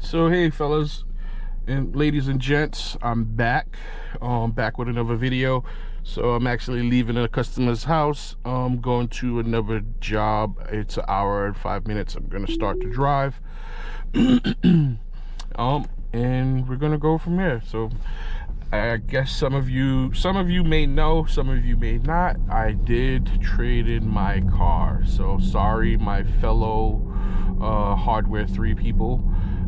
So hey fellas and ladies and gents, I'm back with another video. So I'm actually leaving a customer's house. I'm going to another job. It's an hour and 5 minutes. I'm gonna start to drive and we're gonna go from there. So I guess some of you may know, some of you may not. I did trade in my car, so sorry my fellow hardware 3 people.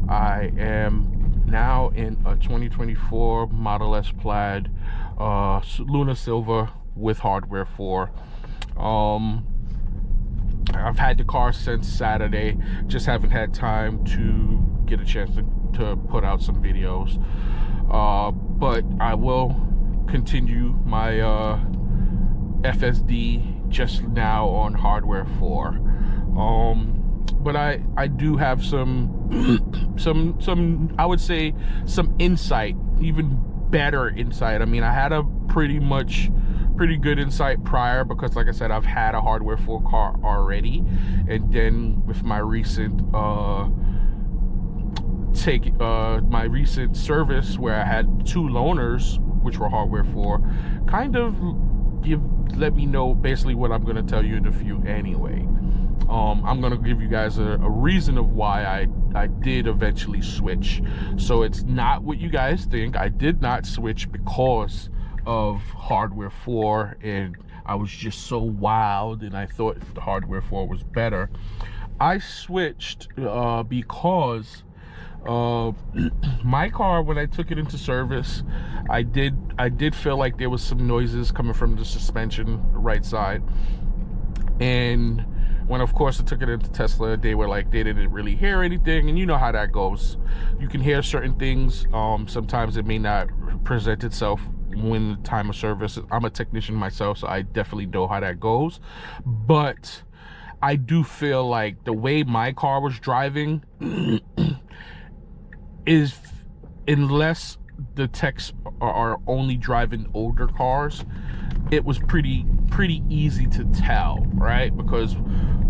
I am now in a 2024 Model S Plaid Luna Silver with hardware 4. I've had the car since Saturday, just haven't had time to get a chance to put out some videos, but I will continue my FSD just now on hardware 4. But I do have some I would say some insight, even better insight. I mean, I had a pretty good insight prior, because like I said, I've had a hardware 4 car already, and then with my recent my recent service where I had 2 loaners which were hardware 4, kind of let me know basically what I'm going to tell you in a few anyway. I'm going to give you guys a reason of why I did eventually switch. So it's not what you guys think. I did not switch because of hardware 4 and I was just so wild and I thought the hardware 4 was better. I switched because my car, when I took it into service, I did feel like there was some noises coming from the suspension, the right side. And when of course I took it into Tesla, they were like, they didn't really hear anything, and you know how that goes. You can hear certain things, sometimes it may not present itself when the time of service. I'm a technician myself, so I definitely know how that goes. But I do feel like the way my car was driving is, unless the techs are only driving older cars, it was pretty easy to tell, right? Because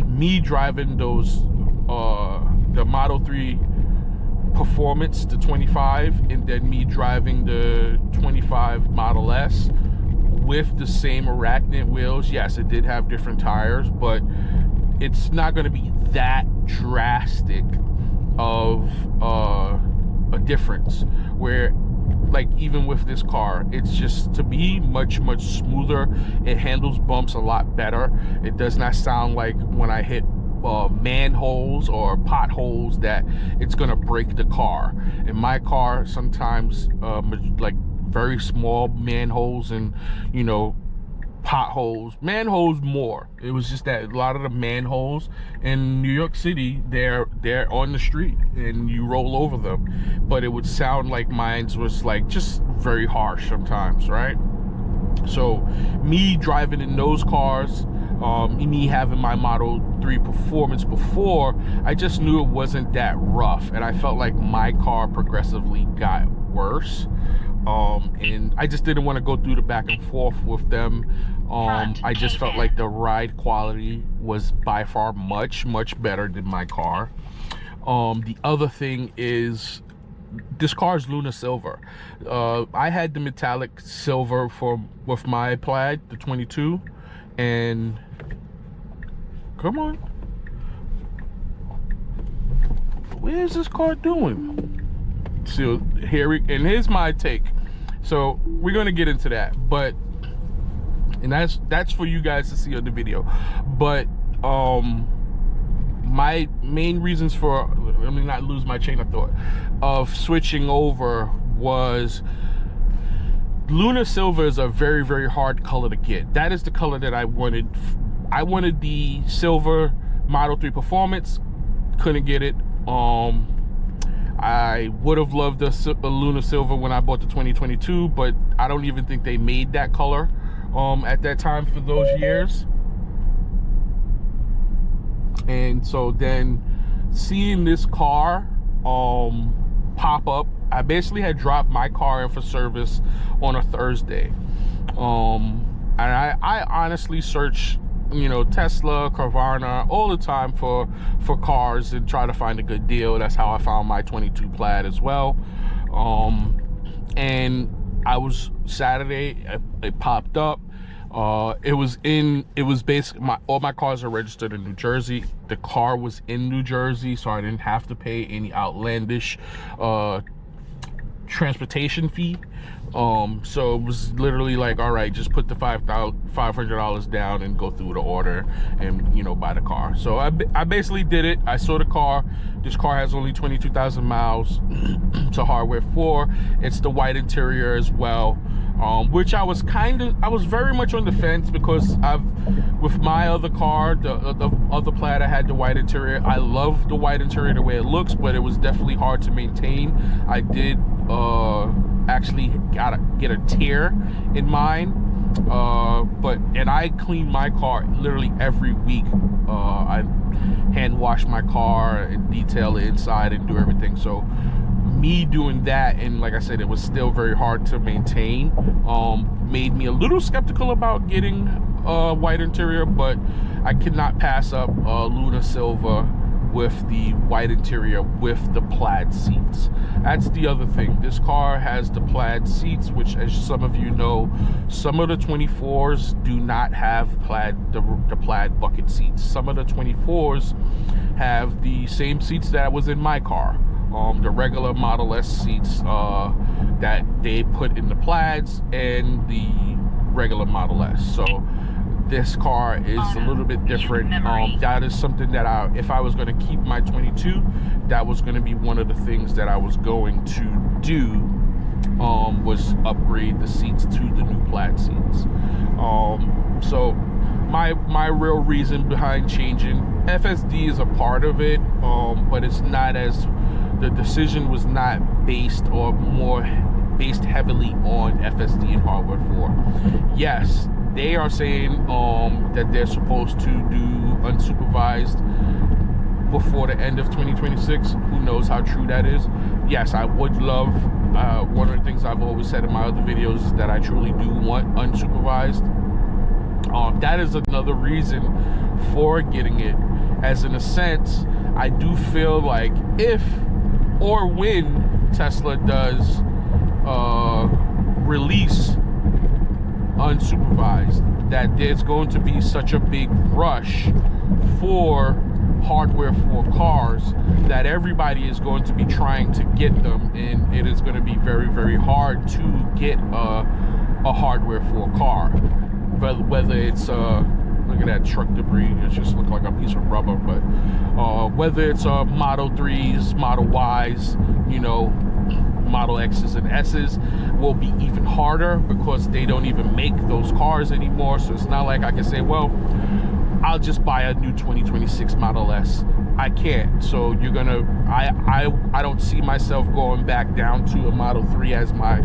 me driving those the Model 3 Performance, the 25, and then me driving the 25 Model S with the same arachnid wheels, yes, it did have different tires, but it's not going to be that drastic of a difference. Where, like, even with this car, it's just, to me, much smoother. It handles bumps a lot better. It does not sound like when I hit manholes or potholes that it's gonna break the car. In my car, sometimes like very small manholes and, you know, potholes, manholes more. It was just that a lot of the manholes in New York City, they're on the street and you roll over them, but it would sound like mine's was like just very harsh sometimes, right? So me driving in those cars, me having my Model 3 Performance before, I just knew it wasn't that rough, and I felt like my car progressively got worse. And I just didn't want to go through the back and forth with them. I just felt like the ride quality was by far much better than my car. The other thing is, this car is Luna Silver. I had the metallic silver with my Plaid, the 22, and come on, what is this car doing? So here's my take. So we're gonna get into that, but that's for you guys to see on the video. But my main reasons for, let me not lose my chain of thought, of switching over was Luna Silver is a very hard color to get. That is the color that I wanted. I wanted the silver Model 3 Performance, couldn't get it. I would have loved the Luna Silver when I bought the 2022, but I don't even think they made that color at that time for those years. And so then seeing this car pop up, I basically had dropped my car in for service on a Thursday, and I honestly searched you know, Tesla, Carvana all the time for cars and try to find a good deal. That's how I found my 22 Plaid as well. And I was Saturday, it popped up. It was basically all my cars are registered in New Jersey. The car was in New Jersey, so I didn't have to pay any outlandish transportation fee. So it was literally like, all right, just put the $500 down and go through the order and, you know, buy the car. So I basically did it. I saw the car. This car has only 22,000 miles. It's a hardware 4. It's the white interior as well, which I was very much on the fence, because with my other car, the other Plaid, I had the white interior. I love the white interior the way it looks, but it was definitely hard to maintain. I did actually get a tear in mine, and I clean my car literally every week. I hand wash my car and detail the inside and do everything. So me doing that, and like I said, it was still very hard to maintain, made me a little skeptical about getting a white interior. But I cannot pass up Luna Silver with the white interior with the Plaid seats. That's the other thing. This car has the Plaid seats, which, as some of you know, some of the 24s do not have the Plaid bucket seats. Some of the 24s have the same seats that was in my car, the regular Model S seats that they put in the Plaids and the regular Model S. So this car is a little bit different. That is something that if I was going to keep my 22, that was going to be one of the things that I was going to do, was upgrade the seats to the new Plaid seats. So my real reason behind changing, FSD is a part of it, but it's not as, the decision was not based heavily on FSD and hardware 4. Yes, they are saying that they're supposed to do unsupervised before the end of 2026. Who knows how true that is? Yes, I would love, one of the things I've always said in my other videos is that I truly do want unsupervised. That is another reason for getting it, as in a sense, I do feel like if or when Tesla does release unsupervised, that there's going to be such a big rush for hardware for cars that everybody is going to be trying to get them, and it is going to be very, very hard to get a hardware for a car. Whether it's look at that truck debris, it just looks like a piece of rubber, but whether it's Model 3s, Model Ys, you know, Model X's and S's, will be even harder because they don't even make those cars anymore. So it's not like I can say, well, I'll just buy a new 2026 Model S. I can't. So you're gonna, I don't see myself going back down to a Model 3 as my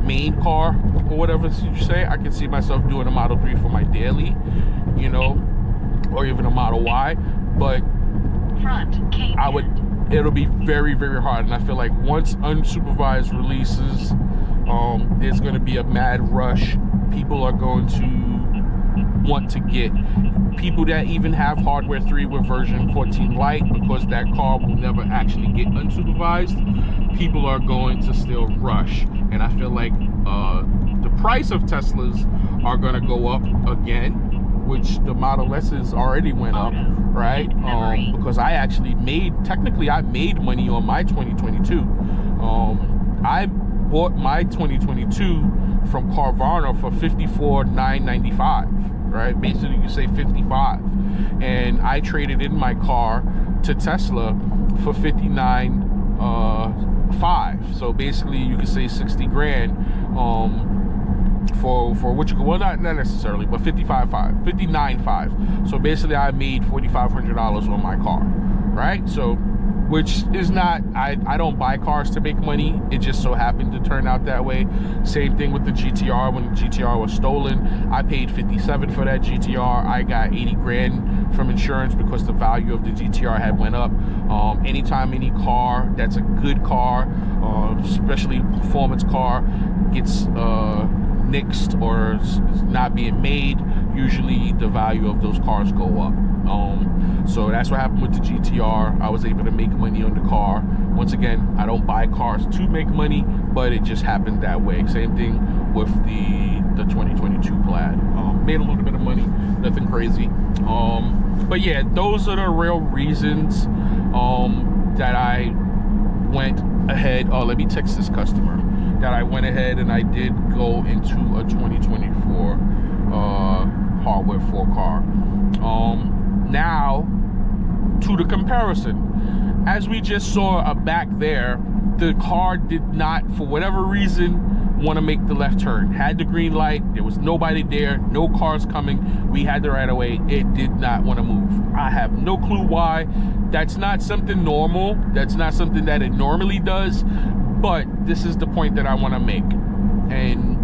main car or whatever you say. I can see myself doing a Model 3 for my daily, you know, or even a Model Y, but it'll be very, very hard. And I feel like once unsupervised releases, there's going to be a mad rush. People are going to want to get, people that even have hardware 3 with version 14 Lite, because that car will never actually get unsupervised, people are going to still rush. And I feel like the price of Teslas are going to go up again, which the Model S's already went up, right? Because I actually technically I made money on my 2022. I bought my 2022 from Carvana for $54,995, right? Basically you say 55, and I traded in my car to Tesla for $59,500. So basically you could say 60 grand for which, well, not necessarily, but $59,500. So basically I made $4,500 on my car, right? So, which is not, I don't buy cars to make money. It just so happened to turn out that way. Same thing with the GTR. When the GTR was stolen, I paid $57,000 for that GTR. I got 80 grand from insurance because the value of the GTR had went up. Anytime any car that's a good car, especially performance car, gets nixed or is not being made, usually the value of those cars go up. So that's what happened with the GTR. I was able to make money on the car. Once again, I don't buy cars to make money, but it just happened that way. Same thing with the 2022 Plaid. Made a little bit of money, nothing crazy. But yeah, those are the real reasons that I went ahead. Oh, let me text this customer. That I went ahead and I did go into a 2024 Hardware 4 car. Now to the comparison, as we just saw back there, the car did not, for whatever reason, want to make the left turn. Had the green light, there was nobody there, no cars coming, we had the right of way, it did not want to move. I have no clue why. That's not something normal, that's not something that it normally does, but this is the point that I want to make. And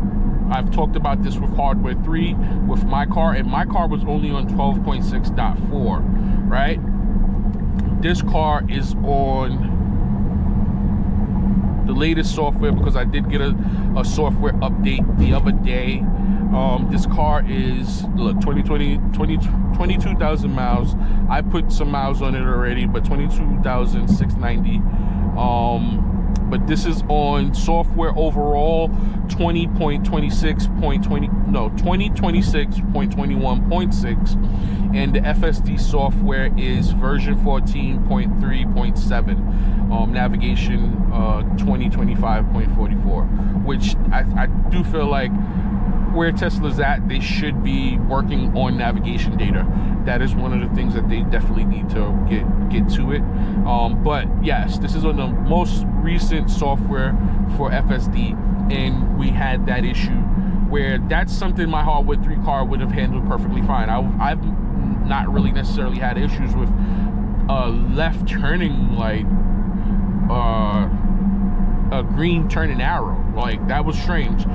I've talked about this with Hardware 3 with my car, and my car was only on 12.6.4, right? This car is on the latest software because I did get a software update the other day. This car is, look, 22,000 miles. I put some miles on it already, but 22,690. But this is on software overall 2026.21.6, and the FSD software is version 14.3.7. Navigation 2025.44, which I do feel like where Tesla's at, they should be working on navigation data. That is one of the things that they definitely need to get to it. But yes, this is on the most recent software for FSD, and we had that issue where that's something my Hardware 3 car would have handled perfectly fine. I've not really necessarily had issues with left turning, like a green turning arrow. Like, that was strange.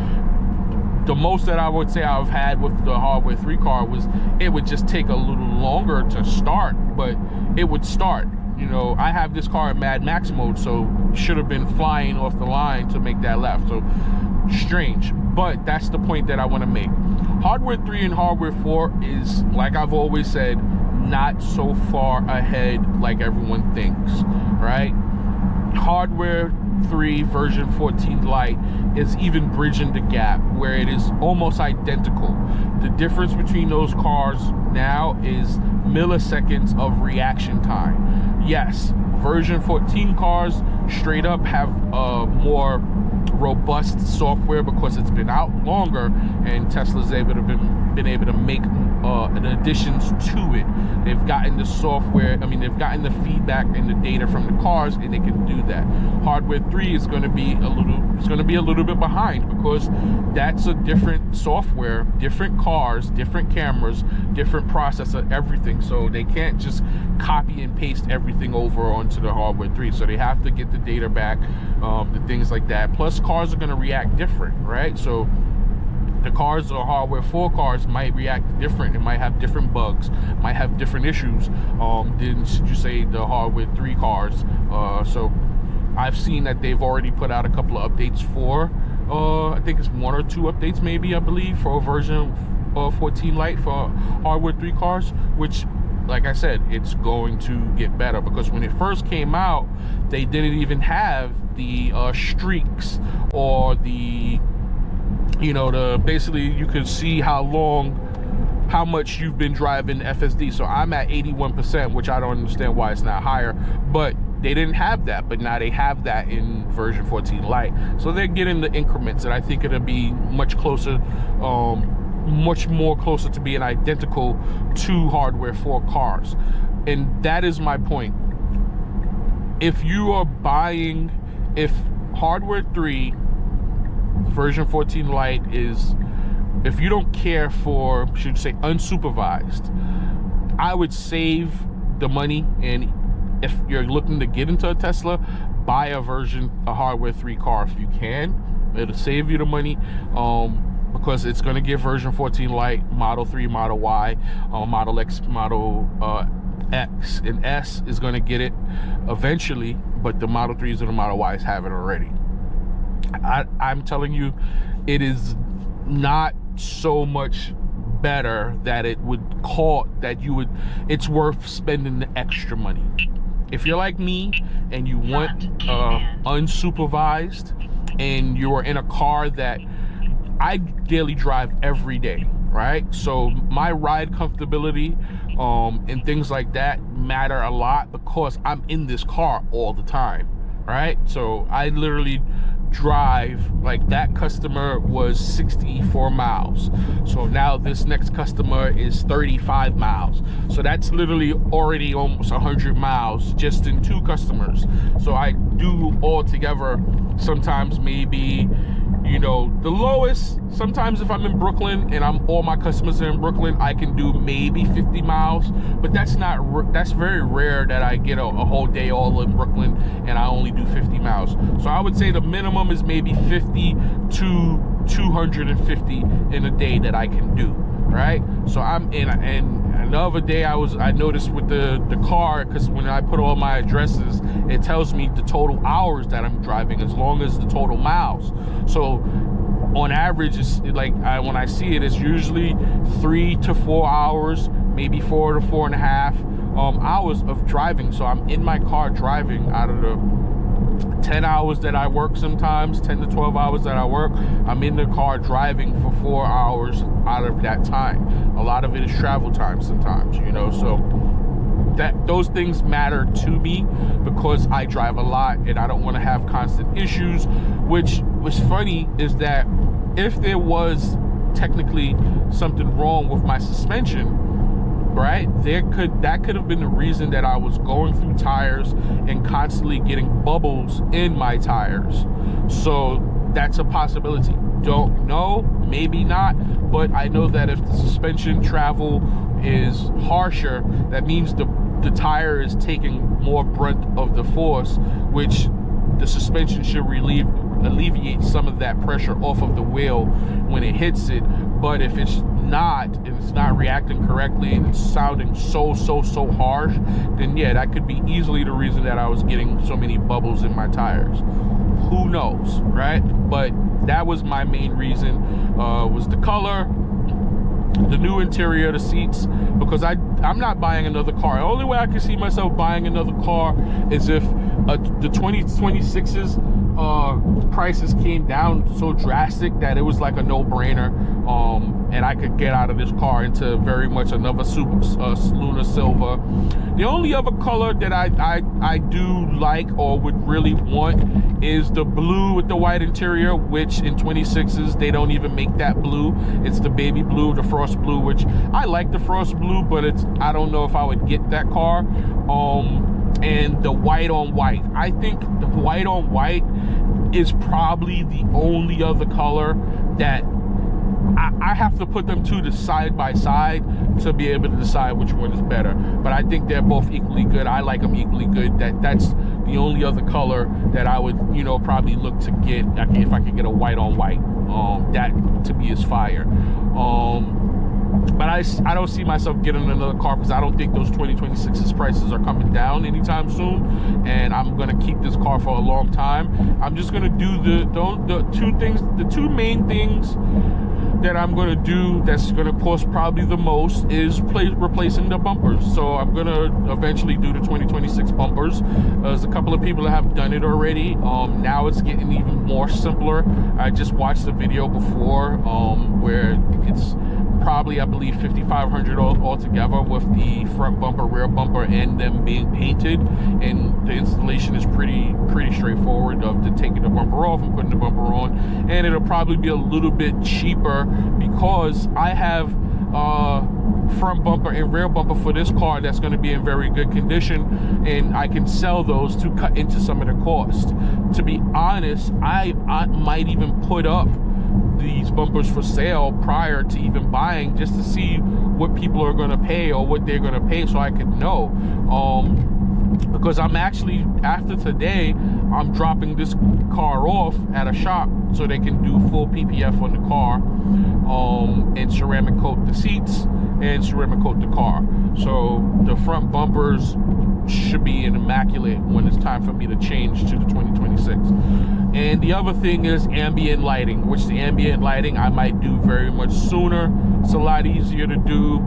The most that I would say I've had with the Hardware 3 car was it would just take a little longer to start, but it would start. You know, I have this car in Mad Max mode, so should have been flying off the line to make that left. So strange, but that's the point that I want to make. Hardware 3 and Hardware 4 is, like I've always said, not so far ahead like everyone thinks, right? Hardware 3 version 14 Lite is even bridging the gap where it is almost identical. The difference between those cars now is milliseconds of reaction time. Yes, version 14 cars straight up have more robust software because it's been out longer, and Tesla's been able to make additions to it. They've gotten the software, they've gotten the feedback and the data from the cars, and they can do that. Hardware 3 is going to be a little bit behind because that's a different software, different cars, different cameras, different processor, everything. So they can't just copy and paste everything over onto the Hardware 3. So they have to get the data back, the things like that. Plus, cars are going to react different, right? So the cars or Hardware 4 cars might react different. It might have different bugs, might have different issues than, should you say, the Hardware 3 cars. So I've seen that they've already put out a couple of updates for, I think it's 1 or 2 updates maybe, I believe, for version 14 Lite for Hardware 3 cars, which, like I said, it's going to get better, because when it first came out, they didn't even have the streaks or the, basically you could see how much you've been driving FSD. So I'm at 81%, which I don't understand why it's not higher, but they didn't have that, but now they have that in version 14 Lite. So they're getting the increments, and I think it'll be much closer, much more closer to being identical to Hardware 4 cars. And that is my point. If you are buying, if Hardware 3 version 14 Lite is, if you don't care for, should you say, unsupervised, I would save the money, and if you're looking to get into a Tesla, buy a Hardware 3 car if you can. It'll save you the money, because it's going to give version 14 Lite, Model 3, Model Y, Model X, Model X, and S is going to get it eventually, but the Model 3s and the Model Ys have it already. I'm telling you, it is not so much better that it would call that you would it's worth spending the extra money. If you're like me and you want unsupervised and you are in a car that I daily drive every day, right? So my ride comfortability and things like that matter a lot because I'm in this car all the time, right? So I literally drive, like that customer was 64 miles. So now this next customer is 35 miles. So that's literally already almost 100 miles just in 2 customers. So I do altogether sometimes maybe, you know, the lowest, sometimes if I'm in Brooklyn and all my customers are in Brooklyn, I can do maybe 50 miles, but that's very rare that I get a whole day all in Brooklyn and I only do 50 miles. So I would say the minimum is maybe 50 to 250 in a day that I can do, right? So I'm in, and the other day I noticed with the car, because when I put all my addresses, it tells me the total hours that I'm driving as long as the total miles. So on average, it's like when I see it, it's usually 3 to 4 hours, maybe 4 to 4.5 hours of driving. So I'm in my car driving out of the 10 hours that I work, sometimes 10 to 12 hours that I work, I'm in the car driving for 4 hours out of that time. A lot of it is travel time sometimes, you know, so those things matter to me because I drive a lot and I don't want to have constant issues. Which was funny is that if there was technically something wrong with my suspension, right, that could have been the reason that I was going through tires and constantly getting bubbles in my tires. So that's a possibility. Don't know, maybe not, but I know that if the suspension travel is harsher, that means the tire is taking more brunt of the force, which the suspension should alleviate some of that pressure off of the wheel when it hits it. But if it's not, and it's not reacting correctly and it's sounding so harsh, then yeah, that could be easily the reason that I was getting so many bubbles in my tires. Who knows, right? But that was my main reason, was the color, the new interior, the seats, because I'm not buying another car. The only way I can see myself buying another car is if the 2026's prices came down so drastic that it was like a no-brainer, and I could get out of this car into very much another Luna Silver. The only other color that I do like or would really want is the blue with the white interior, which in 26s they don't even make that blue. It's the baby blue, the frost blue, which I like the frost blue, but I don't know if I would get that car. And the white on white, I think the white on white is probably the only other color that I have to put them two to side by side to be able to decide which one is better. But I think they're both equally good. I like them equally good. That's the only other color that I would, you know, probably look to get if I could get a white on white. That to me is fire. But I don't see myself getting another car because I don't think those 2026's prices are coming down anytime soon, and I'm gonna keep this car for a long time. I'm just gonna do the two main things that I'm gonna do that's gonna cost probably the most is replacing the bumpers. So I'm gonna eventually do the 2026 bumpers. There's a couple of people that have done it already. Now it's getting even more simpler. I just watched the video before where it's probably, I believe, $5,500 altogether with the front bumper, rear bumper, and them being painted. And the installation is pretty straightforward of taking the bumper off and putting the bumper on. And it'll probably be a little bit cheaper because I have front bumper and rear bumper for this car that's going to be in very good condition, and I can sell those to cut into some of the cost. To be honest, I might even put up these bumpers for sale prior to even buying, just to see what people are going to pay or what they're going to pay, so I could know. Because I'm actually, after today, I'm dropping this car off at a shop so they can do full PPF on the car, and ceramic coat the seats and ceramic coat the car. So the front bumpers should be immaculate when it's time for me to change to the 2026. And the other thing is ambient lighting, which the ambient lighting I might do very much sooner. It's a lot easier to do.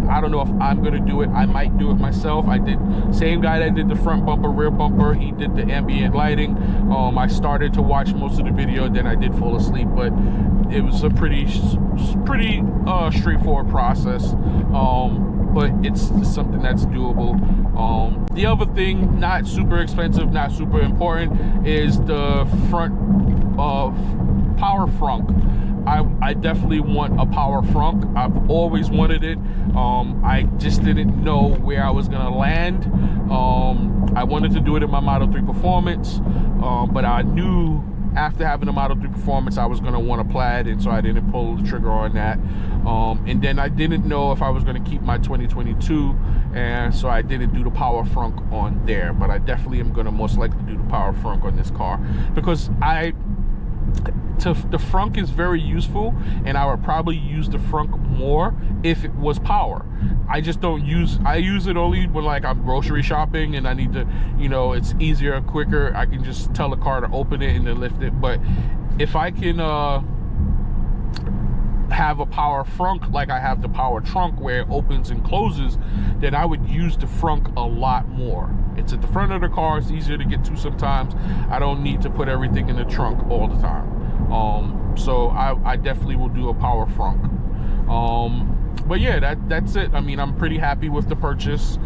I don't know if I'm gonna do it. I might do it myself. I did, same guy that did the front bumper, rear bumper, he did the ambient lighting. I started to watch most of the video, then I did fall asleep, but it was a pretty straightforward process. But it's something that's doable. The other thing, not super expensive, not super important, is the front power frunk. I definitely want a power frunk. I've always wanted it. I just didn't know where I was gonna land. I wanted to do it in my Model 3 Performance, but I knew after having a Model 3 Performance I was gonna want a plaid, and so I didn't pull the trigger on that. And then I didn't know if I was gonna keep my 2022, and so I didn't do the power frunk on there. But I definitely am gonna most likely do the power frunk on this car, because the frunk is very useful, and I would probably use the frunk more if it was power. I just don't use, I use it only when like I'm grocery shopping and I need to, you know, it's easier, quicker. I can just tell the car to open it and then lift it. But if I can have a power frunk like I have the power trunk where it opens and closes, then I would use the frunk a lot more. It's at the front of the car, it's easier to get to sometimes. I don't need to put everything in the trunk all the time. So I definitely will do a power frunk. But yeah, that's it. I mean, I'm pretty happy with the purchase.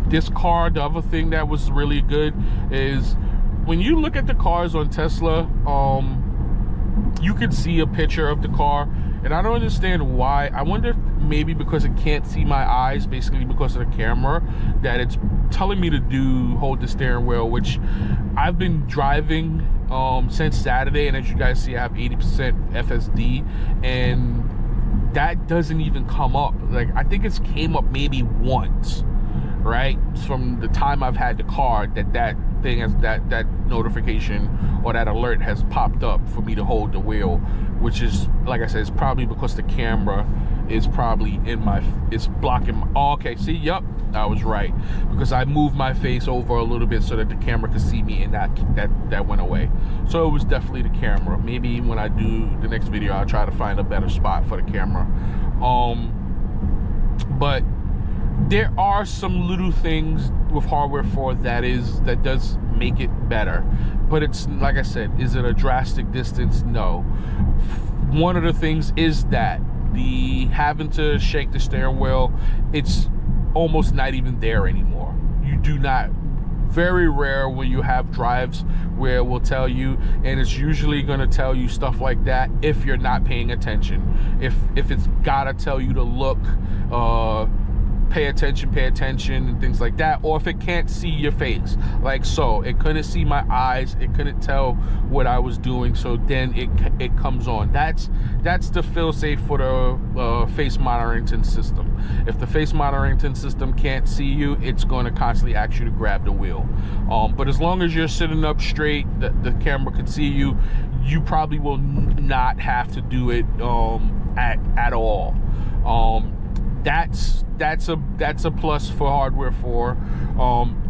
This car, the other thing that was really good is when you look at the cars on Tesla, you can see a picture of the car, and I don't understand why. I wonder if maybe because it can't see my eyes, basically because of the camera, that it's telling me to hold the steering wheel, which I've been driving since Saturday, and as you guys see, I have 80% FSD, and that doesn't even come up. Like, I think it's came up maybe once, right, from the time I've had the car, that thing has that notification or that alert has popped up for me to hold the wheel, which is, like I said, it's probably because the camera is probably it's blocking my, oh, okay, see, yep, I was right, because I moved my face over a little bit so that the camera could see me, and that went away. So it was definitely the camera. Maybe when I do the next video, I'll try to find a better spot for the camera. But there are some little things with hardware 4 that does make it better, but it's, like I said, is it a drastic distance? No. One of the things is that the having to shake the steering wheel, it's almost not even there anymore. You do not, very rare when you have drives where it will tell you, and it's usually going to tell you stuff like that if you're not paying attention. If it's gotta tell you to look, pay attention and things like that, or if it can't see your face, like so, it couldn't see my eyes, it couldn't tell what I was doing, so then it comes on. That's the fail-safe for the face monitoring system. If the face monitoring system can't see you, it's going to constantly ask you to grab the wheel. But as long as you're sitting up straight, the camera can see you, you probably will not have to do it at all. That's a plus for hardware 4.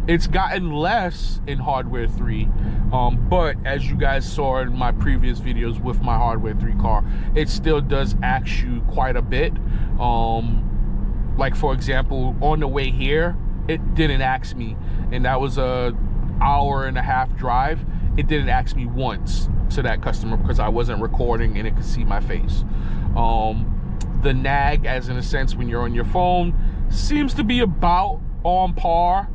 It's gotten less in hardware 3, but as you guys saw in my previous videos with my hardware 3 car, it still does ask you quite a bit. Like, for example, on the way here, it didn't ask me, and that was a hour-and-a-half drive. It didn't ask me once to that customer because I wasn't recording and it could see my face. The nag, as in a sense, when you're on your phone, seems to be about on par.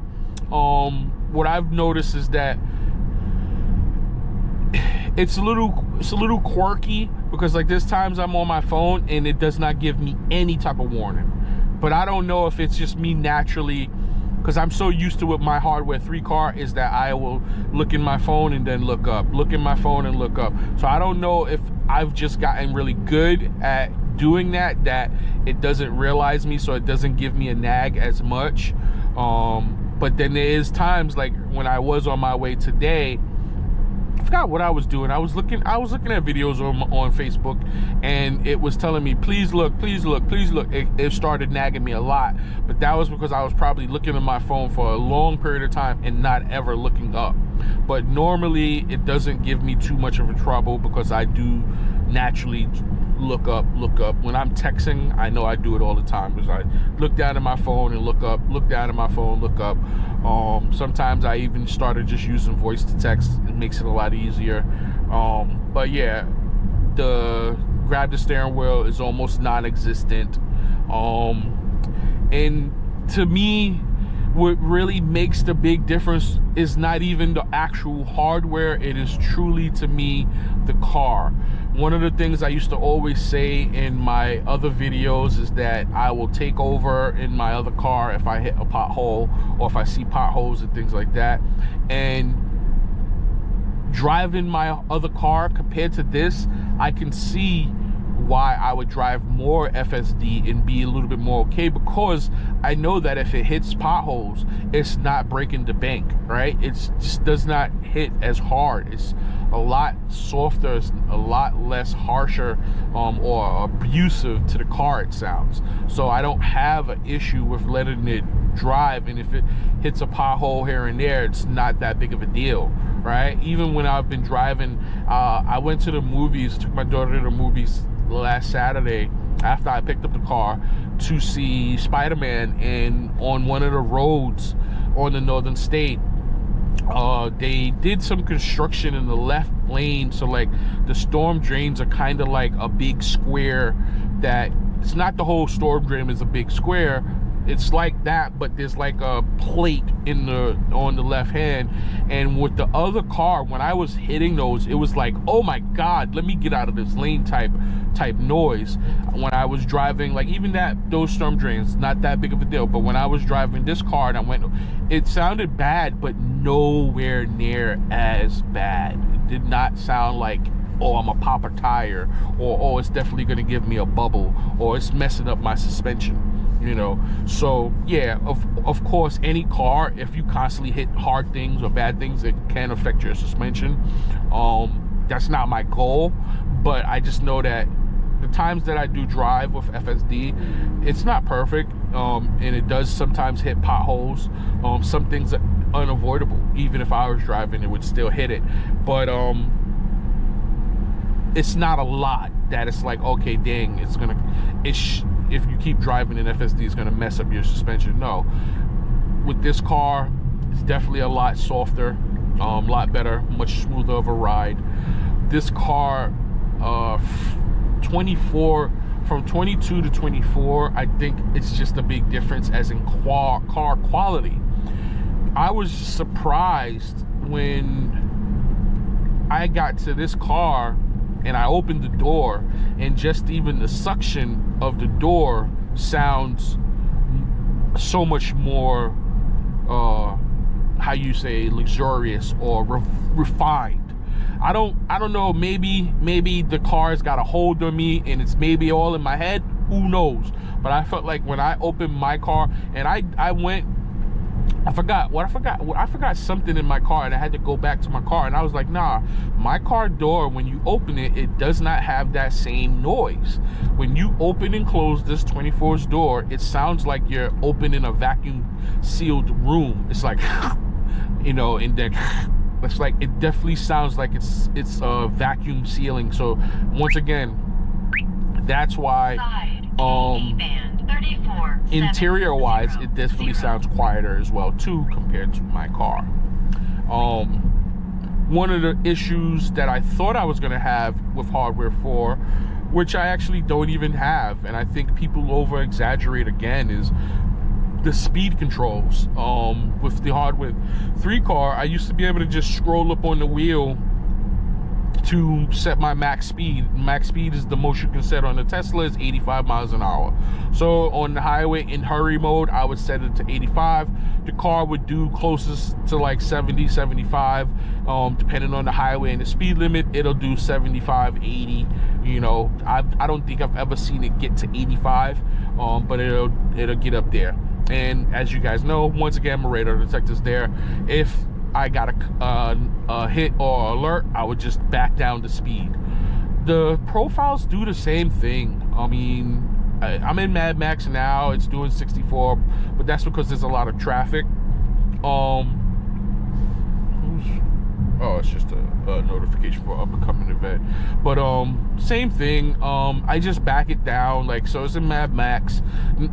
What I've noticed is that it's a little quirky, because like there's times I'm on my phone and it does not give me any type of warning. But I don't know if it's just me naturally, because I'm so used to with my hardware 3 car is that I will look in my phone and then look up, look in my phone and look up. So I don't know if I've just gotten really good at doing that it doesn't realize me, so it doesn't give me a nag as much. But then there is times like when I was on my way today, I forgot what I was doing. I was looking at videos on Facebook, and it was telling me, please look, please look, please look. It started nagging me a lot, but that was because I was probably looking at my phone for a long period of time and not ever looking up. But normally it doesn't give me too much of a trouble because I do naturally look up. When I'm texting, I know I do it all the time because I look down at my phone and look up, look down at my phone, look up. Sometimes I even started just using voice to text. It makes it a lot easier. But yeah, the grab the steering wheel is almost non-existent. And to me, what really makes the big difference is not even the actual hardware. It is truly, to me, the car. One of the things I used to always say in my other videos is that I will take over in my other car if I hit a pothole or if I see potholes and things like that. And driving my other car compared to this, I can see why I would drive more FSD and be a little bit more okay, because I know that if it hits potholes, it's not breaking the bank, right? It just does not hit as hard. It's a lot softer, it's a lot less harsher or abusive to the car, it sounds. So I don't have an issue with letting it drive, and if it hits a pothole here and there, it's not that big of a deal, right? Even when I've been driving, I went to the movies, took my daughter to the movies last Saturday after I picked up the car to see Spider-Man, and on one of the roads on the northern state, they did some construction in the left lane, so like the storm drains are kind of like a big square. That it's not the whole storm drain is a big square, it's like that, but there's like a plate on the left hand. And with the other car, when I was hitting those, it was like, oh my god, let me get out of this lane type noise. When I was driving, like even those storm drains, not that big of a deal, but when I was driving this car and it sounded bad, but nowhere near as bad. It did not sound like, oh, I'm a pop a tire, or oh, it's definitely gonna give me a bubble, or it's messing up my suspension, you know. So yeah, of course, any car, if you constantly hit hard things or bad things, it can affect your suspension. That's not my goal, but I just know that the times that I do drive with FSD, it's not perfect, and it does sometimes hit potholes. Some things are unavoidable. Even if I was driving, it would still hit it, but it's not a lot that it's like, okay, dang, if you keep driving in FSD, it's gonna mess up your suspension. No, with this car, it's definitely a lot softer, a lot better, much smoother of a ride. This car, 24 from 22 to 24, I think it's just a big difference as in car quality. I was surprised when I got to this car and I opened the door, and just even the suction of the door sounds so much more how you say, luxurious or refined. I don't know, maybe the car's got a hold on me and it's maybe all in my head, who knows. But I felt like when I opened my car and I forgot something in my car, and I had to go back to my car, and I was like, nah, my car door, when you open it, it does not have that same noise. When you open and close this 24's door, it sounds like you're opening a vacuum sealed room. It's like, you know, and then it's like, it definitely sounds like it's vacuum sealing. So once again, that's why interior wise, it definitely sounds quieter as well too compared to my car. One of the issues that I thought I was going to have with hardware 4, which I actually don't even have, and I think people over exaggerate again, is the speed controls. With the hardware 3 car, I used to be able to just scroll up on the wheel to set my max speed. Max speed is the most you can set on the Tesla, is 85 miles an hour. So on the highway in hurry mode, I would set it to 85. The car would do closest to like 70, 75, depending on the highway and the speed limit. It'll do 75, 80. You know, I don't think I've ever seen it get to 85, but it'll get up there. And as you guys know, once again, my radar detector's there. If I got a hit or alert, I would just back down the speed. The profiles do the same thing. I mean, I'm in Mad Max now. It's doing 64, but that's because there's a lot of traffic. Oh, it's just a notification for upcoming event. But same thing. I just back it down. Like, so it's in Mad Max.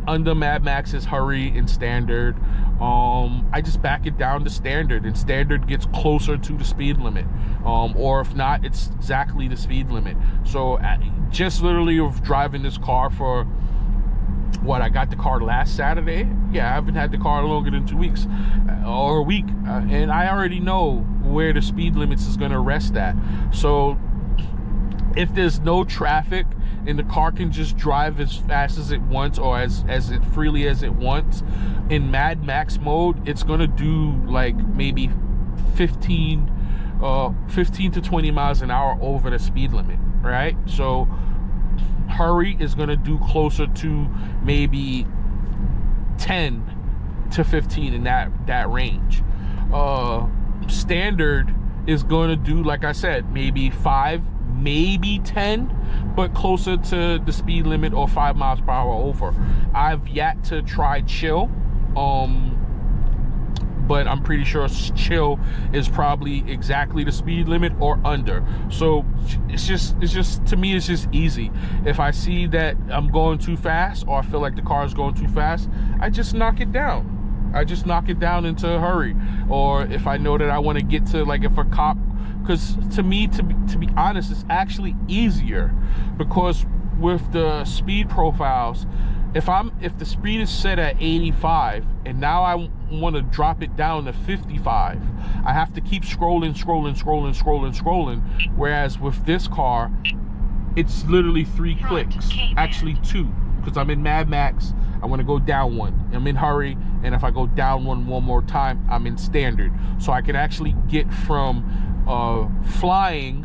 Under Mad Max is hurry and standard. I just back it down to standard, and standard gets closer to the speed limit. Or if not, it's exactly the speed limit. So just literally of driving this car for what, I got the car last Saturday. Yeah, I haven't had the car longer than 2 weeks or a week, and I already know where the speed limits is going to rest at. So if there's no traffic and the car can just drive as fast as it wants, or as it freely as it wants, in Mad Max mode, it's going to do like maybe 15 to 20 miles an hour over the speed limit, right? So hurry is going to do closer to maybe 10 to 15 in that range. Standard is going to do, like I said, maybe 5, maybe 10, but closer to the speed limit, or 5 miles per hour over. I've yet to try chill, but I'm pretty sure chill is probably exactly the speed limit or under. So it's just to me, it's just easy. If I see that I'm going too fast, or I feel like the car is going too fast, I just knock it down. I just knock it down into a hurry. Or if I know that I want to get to, like, if a cop, because to me, to be honest, it's actually easier, because with the speed profiles, if the speed is set at 85 and now I want to drop it down to 55, I have to keep scrolling. Whereas with this car, it's literally 3 clicks, actually 2, because I'm in Mad Max, I want to go down 1. I'm in hurry, and if I go down one more time, I'm in standard. So I can actually get from flying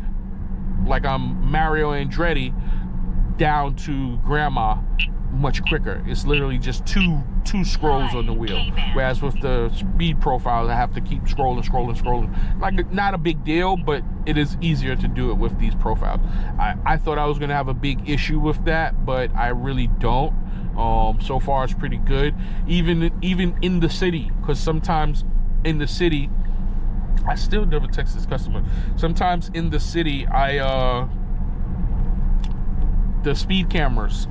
like I'm Mario Andretti down to grandma much quicker. It's literally just two scrolls on the wheel. Whereas with the speed profiles, I have to keep scrolling. Like, not a big deal, but it is easier to do it with these profiles. I thought I was gonna have a big issue with that, but I really don't. So far it's pretty good. Even in the city, because sometimes in the city, I still never text this customer. Sometimes in the city, the speed cameras.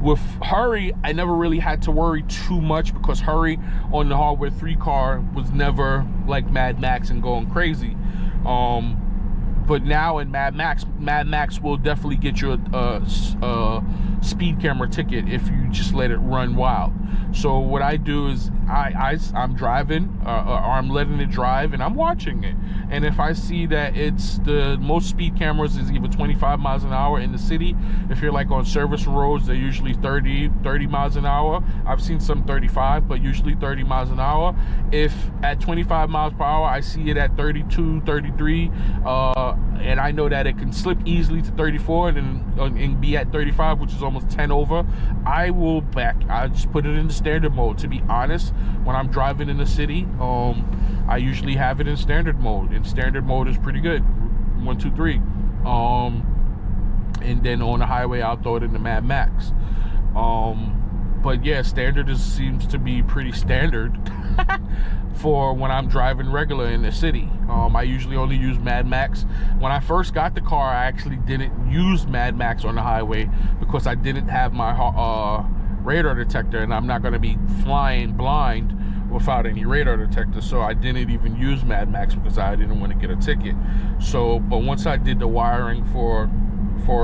With hurry, I never really had to worry too much, because hurry on the Hardware 3 car was never like Mad Max and going crazy. But now in Mad Max will definitely get you a speed camera ticket if you just let it run wild. So what I do is I'm driving, or I'm letting it drive, and I'm watching it. And if I see that it's the most speed cameras is either 25 miles an hour in the city. If you're like on service roads, they're usually 30 miles an hour. I've seen some 35, but usually 30 miles an hour. If at 25 miles per hour, I see it at 32, 33, and I know that it can slip easily to 34 and be at 35, which is almost 10 over, I just put it in the standard mode. To be honest, when I'm driving in the city, I usually have it in standard mode, and standard mode is pretty good. 1, 2, 3. And then on the highway, I'll throw it into Mad Max. But yeah, standard seems to be pretty standard for when I'm driving regular in the city. I usually only use Mad Max. When I first got the car, I actually didn't use Mad Max on the highway, because I didn't have my radar detector, and I'm not going to be flying blind without any radar detector. So I didn't even use Mad Max, because I didn't want to get a ticket. So, but once I did the wiring for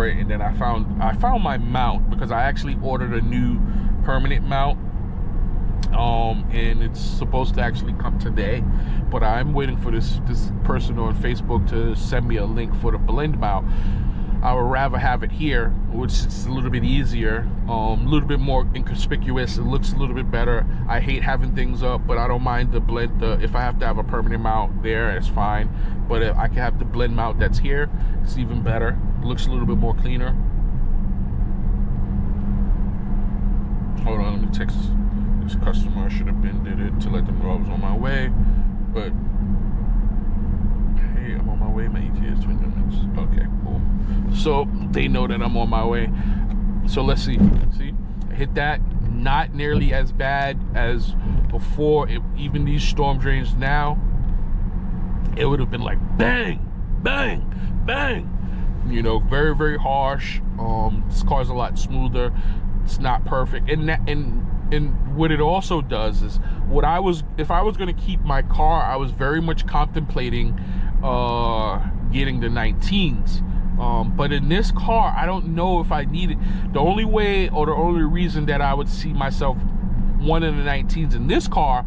it, and then I found my mount, because I actually ordered a new permanent mount, and it's supposed to actually come today, but I'm waiting for this person on Facebook to send me a link for the blend mount. I would rather have it here, which is a little bit easier, a little bit more inconspicuous. It looks a little bit better. I hate having things up, but I don't mind the blend. If I have to have a permanent mount there, it's fine. But if I can have the blend mount that's here, it's even better. It looks a little bit more cleaner. Hold on, let me text this customer. I should have been did it to let them know I was on my way. But hey, I'm on my way. My ETA is 20 minutes. Okay, cool. So they know that I'm on my way. So let's see. See, I hit that. Not nearly as bad as before. Even these storm drains now, it would have been like bang, bang, bang. You know, very, very harsh. This car's a lot smoother. It's not perfect, and what it also does is, if I was going to keep my car, I was very much contemplating getting the 19s. But in this car, I don't know if I need it. The only way, or the only reason that I would see myself wanting the 19s in this car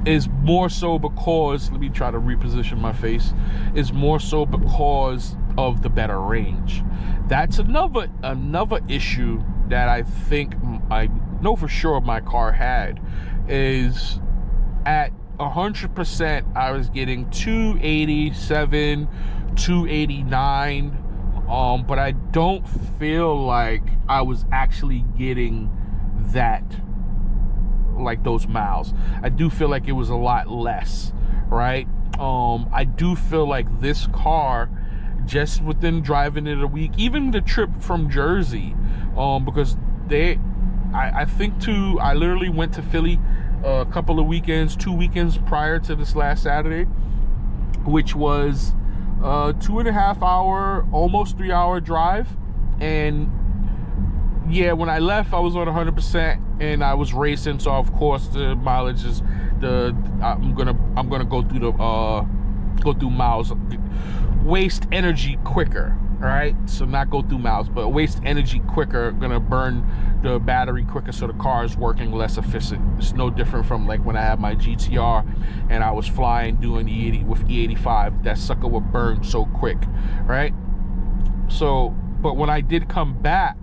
is more so because, let me try to reposition my face, is more so because of the better range. That's another issue that I think I know for sure my car had, is at 100% I was getting 287, 289, but I don't feel like I was actually getting that, like those miles. I do feel like it was a lot less, right? I do feel like this car, just within driving it a week, even the trip from Jersey, because I literally went to Philly a couple of weekends, 2 weekends prior to this last Saturday, which was 2.5 hour, almost 3 hour drive. And yeah, when I left, I was on 100% and I was racing, so of course the mileage is I'm gonna go through miles, waste energy quicker, right? So not go through miles, but waste energy quicker, gonna burn the battery quicker, so the car is working less efficient. It's no different from like when I had my GTR and I was flying doing the 80 with E85. That sucker would burn so quick, right? So, but when I did come back,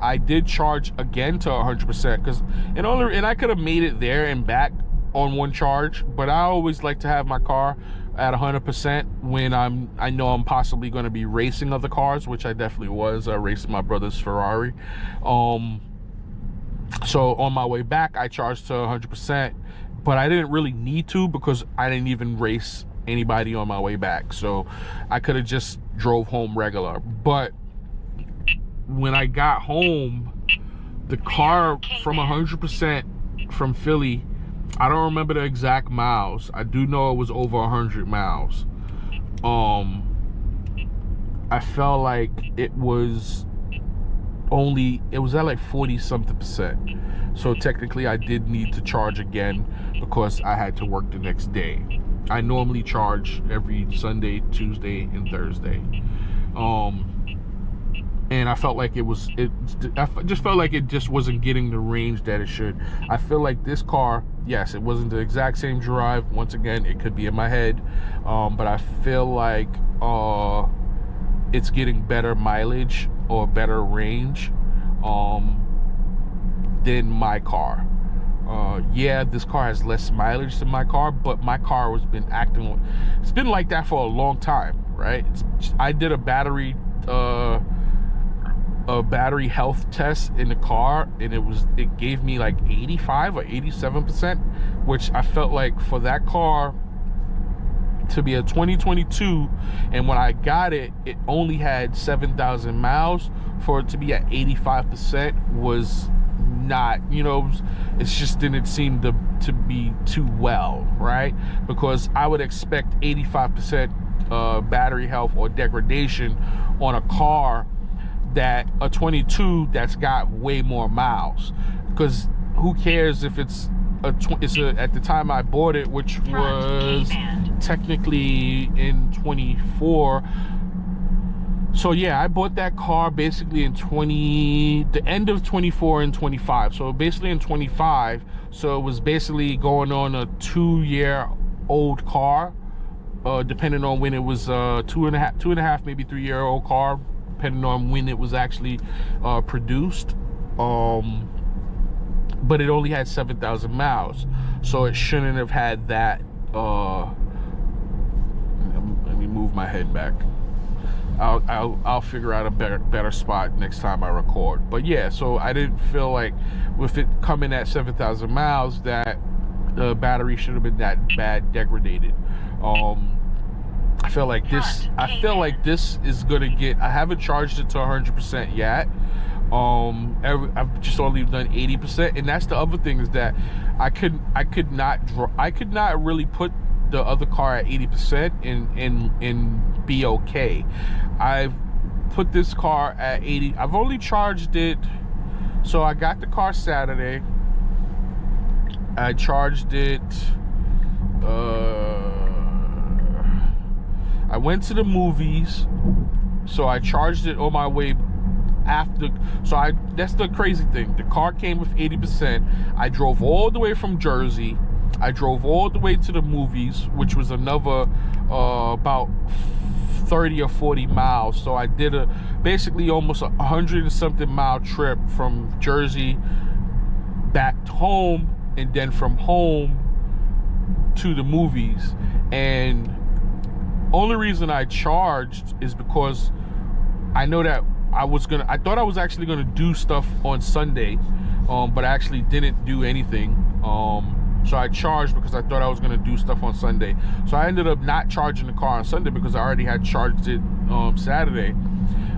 I did charge again to 100%, because and I could have made it there and back on one charge, but I always like to have my car at 100% when I know I'm possibly going to be racing other cars, which I definitely was. I raced my brother's Ferrari. So on my way back, I charged to 100%, but I didn't really need to, because I didn't even race anybody on my way back, so I could have just drove home regular. But when I got home, the car from 100% from Philly, I don't remember the exact miles. I do know it was over 100 miles. I felt like it was at like 40 something percent. So technically I did need to charge again because I had to work the next day. I normally charge every Sunday, Tuesday, and Thursday. And I felt like I just felt like it just wasn't getting the range that it should. I feel like this car, yes, it wasn't the exact same drive. Once again, it could be in my head, but I feel like it's getting better mileage or better range than my car. Yeah, this car has less mileage than my car, but my car has been it's been like that for a long time, right? I did a battery health test in the car, and it gave me like 85 or 87%, which I felt like for that car to be a 2022, and when I got it, it only had 7,000 miles. For it to be at 85% was not, you know, it just didn't seem to be too well, right? Because I would expect 85% battery health or degradation on a car that a 22 that's got way more miles. Because who cares if it's at the time I bought it, which was technically in 24. So yeah, I bought that car basically in the end of 24 and 25. So basically in 25, so it was basically going on a 2-year-old car, depending on when it was, 2.5, maybe 3-year-old car, depending on when it was actually produced. But it only had 7,000 miles, so it shouldn't have had that. Let me move my head back. I'll figure out a better spot next time I record. But yeah, so I didn't feel like with it coming at 7,000 miles that the battery should have been that bad degraded. I feel like this is gonna get, I haven't charged it to 100% yet. I've just only done 80%, and that's the other thing, is that I could not really put the other car at 80% and be okay. I've put this car at 80. I've only charged it, so I got the car Saturday. I charged it, I went to the movies, so I charged it on my way after. So that's the crazy thing. The car came with 80%. I drove all the way from Jersey. I drove all the way to the movies, which was another about 30 or 40 miles. So I did basically almost 100 and something mile trip from Jersey back home, and then from home to the movies. And only reason I charged is because I know that I thought I was actually gonna do stuff on Sunday, but I actually didn't do anything. So I charged because I thought I was gonna do stuff on Sunday. So I ended up not charging the car on Sunday because I already had charged it Saturday.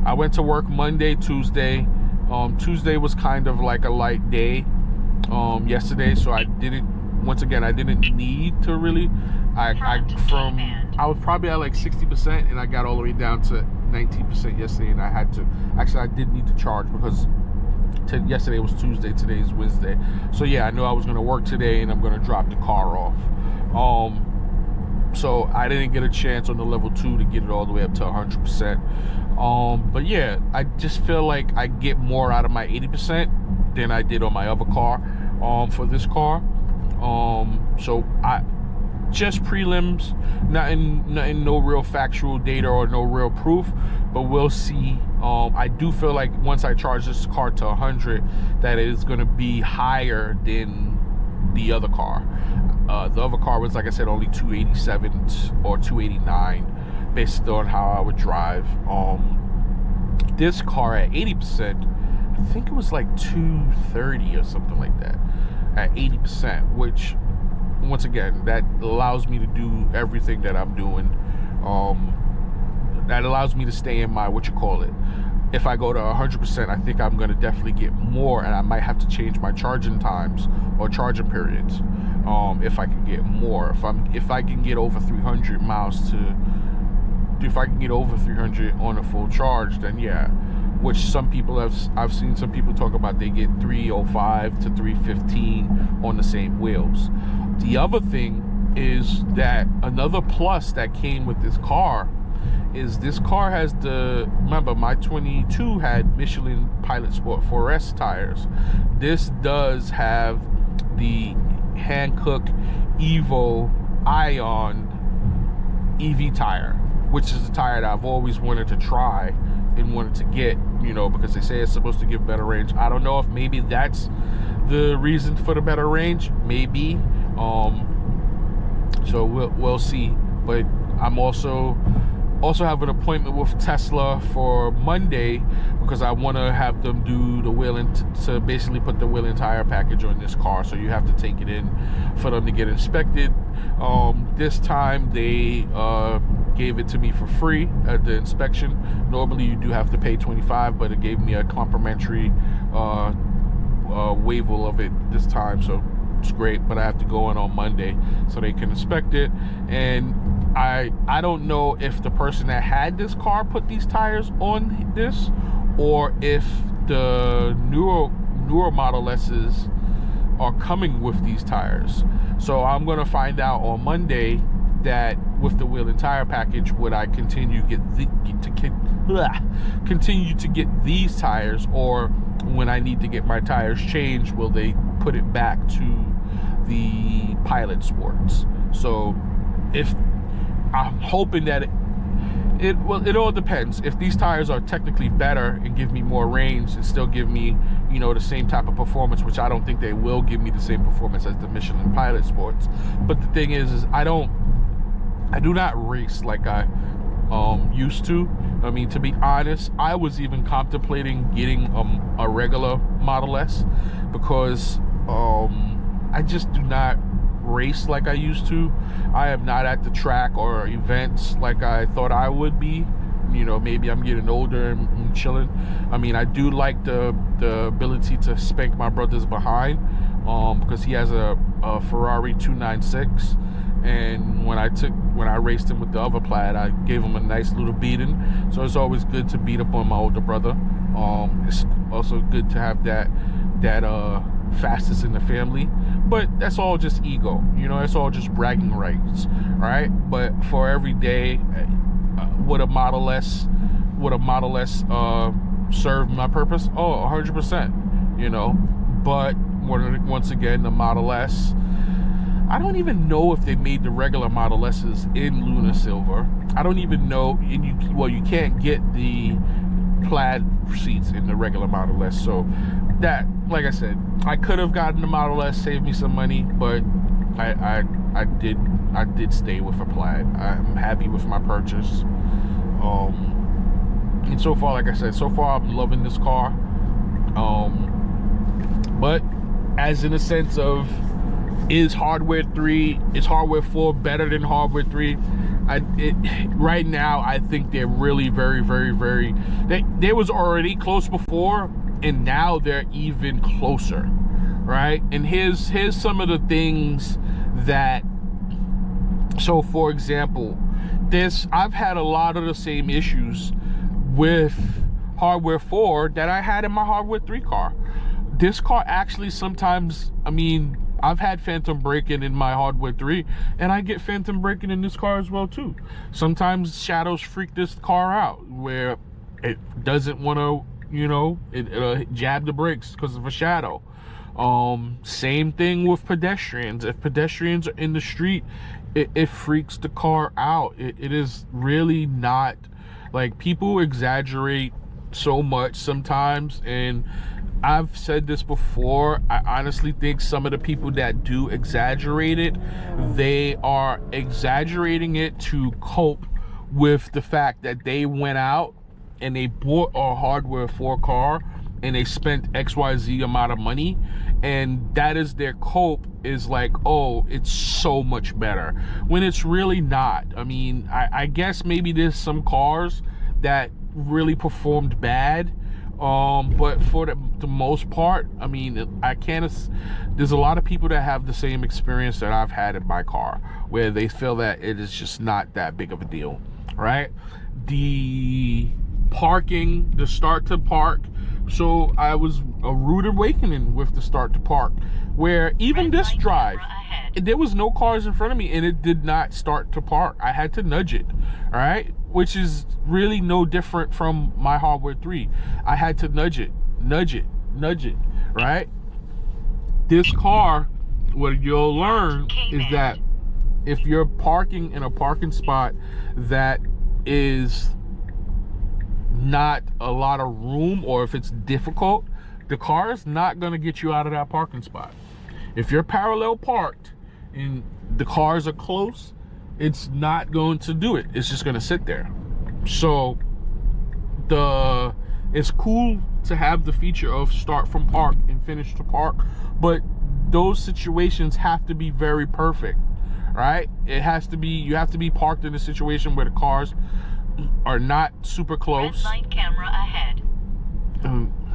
I went to work Monday, Tuesday. Tuesday was kind of like a light day yesterday, so I didn't need to really. I was probably at like 60%, and I got all the way down to 19% yesterday, and I did need to charge because yesterday was Tuesday, today's Wednesday. So yeah, I knew I was going to work today, and I'm going to drop the car off. So I didn't get a chance on the level 2 to get it all the way up to 100%. But yeah, I just feel like I get more out of my 80% than I did on my other car for this car. So I just prelims, nothing, no real factual data or no real proof, but we'll see. I do feel like once I charge this car to 100, that it is going to be higher than the other car. The other car was, like I said, only 287 or 289 based on how I would drive. This car at 80%, I think it was like 230 or something like that at 80%, which once again, that allows me to do everything that I'm doing. That allows me to stay in my, if I go to 100%, I think I'm going to definitely get more, and I might have to change my charging times or charging periods if I can get more. If I can get over 300 miles if I can get over 300 on a full charge, then yeah. Which some people I've seen some people talk about, they get 305 to 315 on the same wheels. The other thing is that another plus that came with this car is this car has remember my 22 had Michelin Pilot Sport 4S tires. This does have the Hankook Evo Ion EV tire, which is a tire that I've always wanted to try and wanted to get, because they say it's supposed to give better range. I don't know if maybe that's the reason for the better range, maybe. So we'll see. But I'm also have an appointment with Tesla for Monday because I want to have them do the wheel to basically put the wheel and tire package on this car. So you have to take it in for them to get inspected. This time they gave it to me for free at the inspection. Normally you do have to pay $25, but it gave me a complimentary waiver of it this time, so it's great. But I have to go in on Monday so they can inspect it. And I don't know if the person that had this car put these tires on this, or if the newer Model S's are coming with these tires. So I'm gonna find out on Monday that with the wheel and tire package, would I continue to get these tires, or when I need to get my tires changed, will they put it back to the Pilot Sports? So if I'm hoping that it all depends. If these tires are technically better and give me more range and still give me, the same type of performance, which I don't think they will give me the same performance as the Michelin Pilot Sports. But the thing is I do not race like I used to. I mean, to be honest, I was even contemplating getting a regular Model S because I just do not race like I used to. I am not at the track or events like I thought I would be. You know, maybe I'm getting older and chilling. I mean, I do like the ability to spank my brothers behind because he has a Ferrari 296, and when I raced him with the other Plaid, I gave him a nice little beating. So it's always good to beat up on my older brother. It's also good to have that fastest in the family, but that's all just ego, you know, that's all just bragging rights, right? But for every day, would a Model S serve my purpose? Oh, 100%, you know. But once again, the Model S, I don't even know if they made the regular Model S's in Luna Silver. I don't even know, and you can't get the plaid seats in the regular Model S. So that, like I said, I could have gotten the Model S, saved me some money, but I did stay with a plaid. I'm happy with my purchase. And so far, like I said, so far I'm loving this car. But as in a sense of, is Hardware 4 better than Hardware 3? Right now, I think they're really very, very, very, they was already close before, and now they're even closer, right? And here's some of the things that, so for example, I've had a lot of the same issues with Hardware 4 that I had in my Hardware 3 car. This car actually sometimes, I mean, I've had phantom braking in my Hardware 3, and I get phantom braking in this car as well too. Sometimes shadows freak this car out where it doesn't want to, you know, it jab the brakes because of a shadow. Same thing with pedestrians. If pedestrians are in the street, it freaks the car out. It is really not, like, people exaggerate so much sometimes, and I've said this before, I honestly think some of the people that do exaggerate it, they are exaggerating it to cope with the fact that they went out and they bought a Hardware 4 car and they spent XYZ amount of money, and that is their cope, is like, oh, it's so much better, when it's really not. I mean, I guess maybe there's some cars that really performed bad, but for the most part, I mean, there's a lot of people that have the same experience that I've had in my car, where they feel that it is just not that big of a deal, right? The parking, the start to park, so I was a rude awakening with the start to park, where even this drive, there was no cars in front of me and it did not start to park. I had to nudge it, all right, which is really no different from my Hardware 3. I had to nudge it, right? This car, what you'll learn is that if you're parking in a parking spot that is not a lot of room, or if it's difficult, the car is not going to get you out of that parking spot. If you're parallel parked and the cars are close, it's not going to do it. It's just going to sit there. So it's cool to have the feature of start from park and finish to park, but those situations have to be very perfect, right? It has to be, you have to be parked in a situation where the cars are not super close. Red light camera ahead.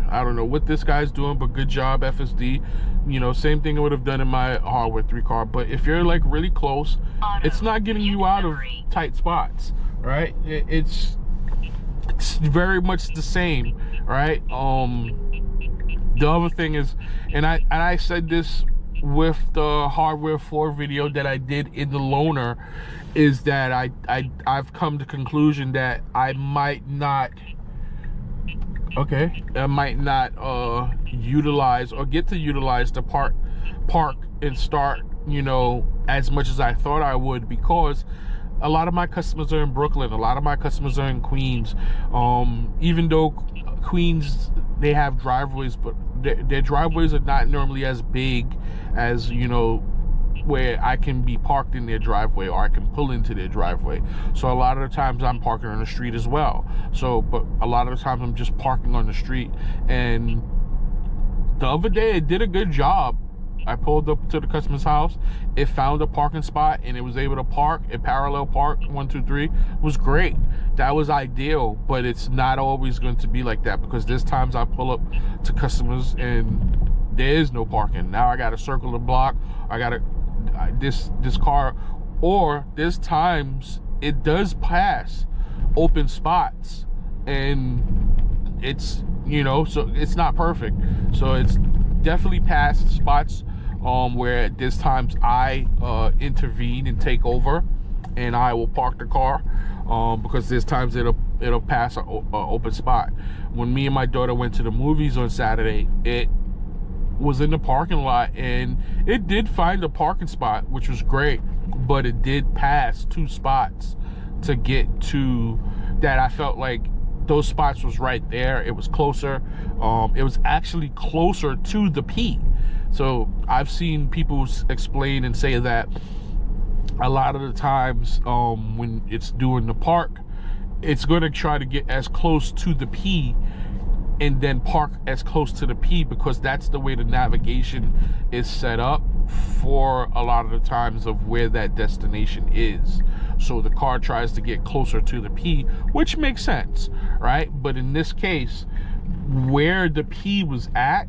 I don't know what this guy's doing, but good job, FSD. You know, same thing I would have done in my Hardware 3 car. But if you're like really close, it's not getting you out of tight spots, right? It's very much the same, right? The other thing is, and I said this with the Hardware 4 video that I did in the loaner, is that I've come to the conclusion that I might not utilize or get to utilize the park and start, you know, as much as I thought I would, because a lot of my customers are in Brooklyn, a lot of my customers are in Queens. Even though Queens, they have driveways, but their driveways are not normally as big as, you know, where I can be parked in their driveway, or I can pull into their driveway. So a lot of the times I'm parking on the street as well. So, but a lot of the times I'm just parking on the street. And the other day it did a good job. I pulled up to the customer's house, it found a parking spot, and it was able to park. It parallel park 1, 2, 3. It was great. That was ideal, but it's not always going to be like that, because there's times I pull up to customers and there is no parking. Now I got to circle the block. I got to this car, or there's times it does pass open spots, and it's, you know, so it's not perfect. So it's definitely past spots where there's times I intervene and take over, and I will park the car because there's times it'll pass an open spot. When me and my daughter went to the movies on Saturday, it was in the parking lot, and it did find a parking spot, which was great, but it did pass 2 spots to get to that. I felt like those spots was right there. It was closer. It was actually closer to the P. So I've seen people explain and say that a lot of the times when it's doing the park, it's going to try to get as close to the P and then park as close to the P, because that's the way the navigation is set up for a lot of the times of where that destination is. So the car tries to get closer to the P, which makes sense, right? But in this case, where the P was at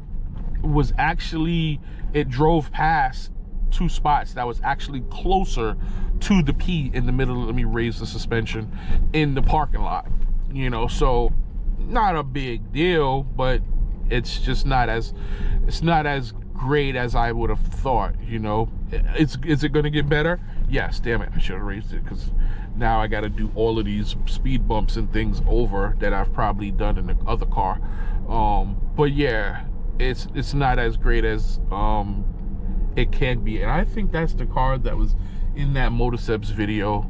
was actually, it drove past 2 spots that was actually closer to the P in the middle. Let me raise the suspension in the parking lot, you know. So not a big deal, but it's just not as great as I would have thought, you know. Is it gonna get better? Yes. Damn it, I should have raised it, because now I got to do all of these speed bumps and things over that I've probably done in the other car. But yeah, it's not as great as it can be. And I think that's the car that was in that Motorceps video.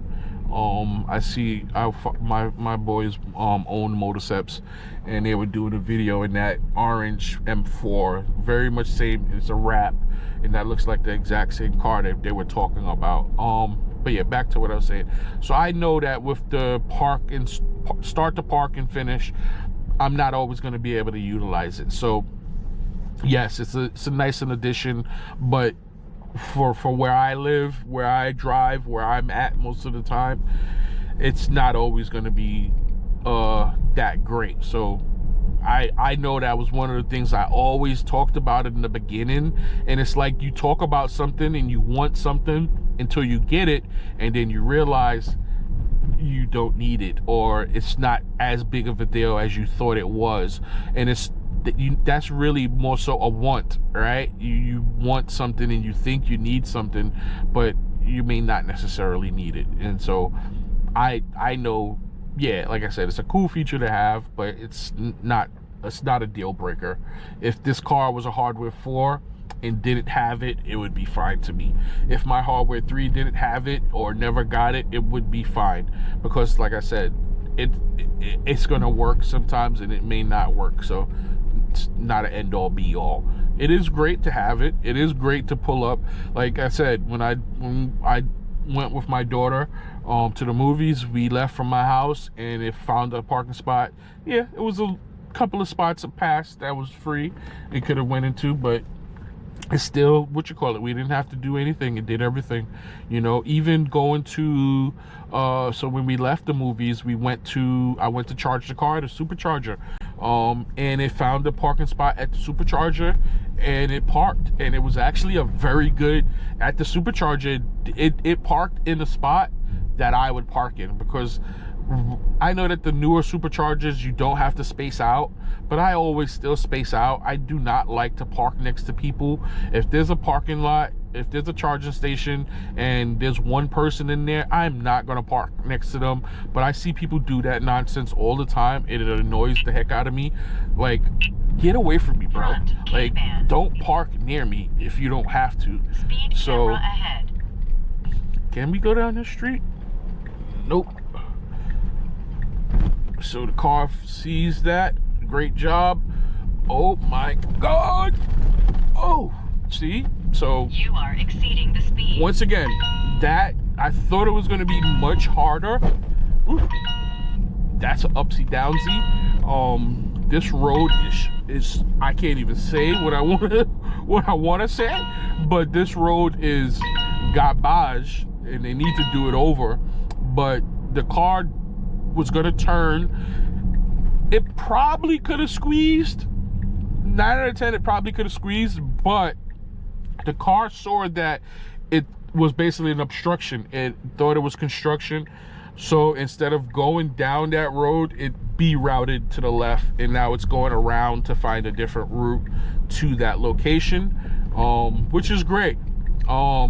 I see my boys own Motorceps, and they were doing a video in that orange M4, very much same. It's a wrap, and that looks like the exact same car that they were talking about. But yeah, back to what I was saying. So I know that with the park and start to park and finish, I'm not always going to be able to utilize it. So yes, it's a nice addition, but for where I live, where I drive, where I'm at most of the time, it's not always going to be that great. So I know that was one of the things I always talked about in the beginning, and it's like you talk about something and you want something until you get it, and then you realize you don't need it, or it's not as big of a deal as you thought it was. And that's really more so a want, right? You want something and you think you need something, but you may not necessarily need it. And so I know, yeah, like I said, it's a cool feature to have, but it's not a deal breaker. If this car was a hardware 4 and didn't have it, it would be fine to me. If my hardware 3 didn't have it or never got it, it would be fine, because like I said, it's gonna work sometimes and it may not work. So it's not an end all be all. It is great to have it. It is great to pull up. Like I said, when I went with my daughter to the movies, we left from my house and it found a parking spot. Yeah, it was a couple of spots past that was free it could have went into, but it's still, what you call it, we didn't have to do anything. It did everything, you know. Even going to so when we left the movies, I went to charge the car at a supercharger, and it found a parking spot at the supercharger, and it parked, and it was actually a very good, at the supercharger, it parked in a spot that I would park in, because I know that the newer superchargers, you don't have to space out, but I always still space out. I do not like to park next to people. If there's a parking lot, if there's a charging station and there's one person in there, I'm not gonna park next to them. But I see people do that nonsense all the time, and it annoys the heck out of me. Like, get away from me, bro. Like, don't park near me if you don't have to. So can we go down this street? Nope. So the car sees that. Great job. Oh my God. Oh, see, So you are exceeding the speed. Once again, that I thought it was going to be much harder. Ooh, that's an upsy downsy. This road is I can't even say what I want to say, but this road is garbage, and they need to do it over. But the car was going to turn. It probably could have squeezed. 9 out of 10, it probably could have squeezed, but the car saw that it was basically an obstruction. It thought it was construction. So instead of going down that road, it rerouted to the left, and now it's going around to find a different route to that location, which is great. A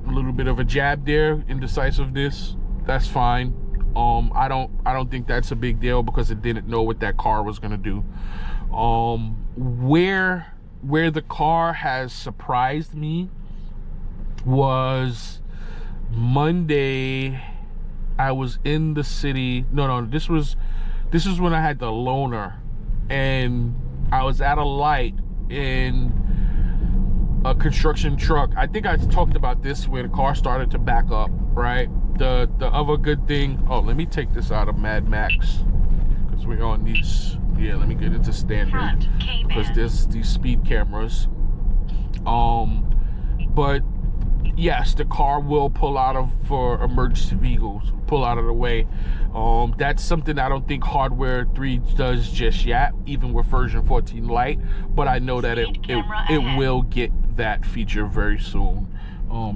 little bit of a jab there, indecisiveness. That's fine. I don't think that's a big deal because it didn't know what that car was gonna do. Where the car has surprised me was Monday. I was in the city. No, this was when I had the loaner, and I was at a light in a construction truck. I think I talked about this where the car started to back up, right? The other good thing, oh, let me take this out of Mad Max because we're on these. Yeah, let me get into standard because there's these speed cameras. But yes, the car will pull out of for emergency vehicles, pull out of the way. That's something I don't think Hardware 3 does just yet, even with version 14 Lite. But I know that it will get that feature very soon.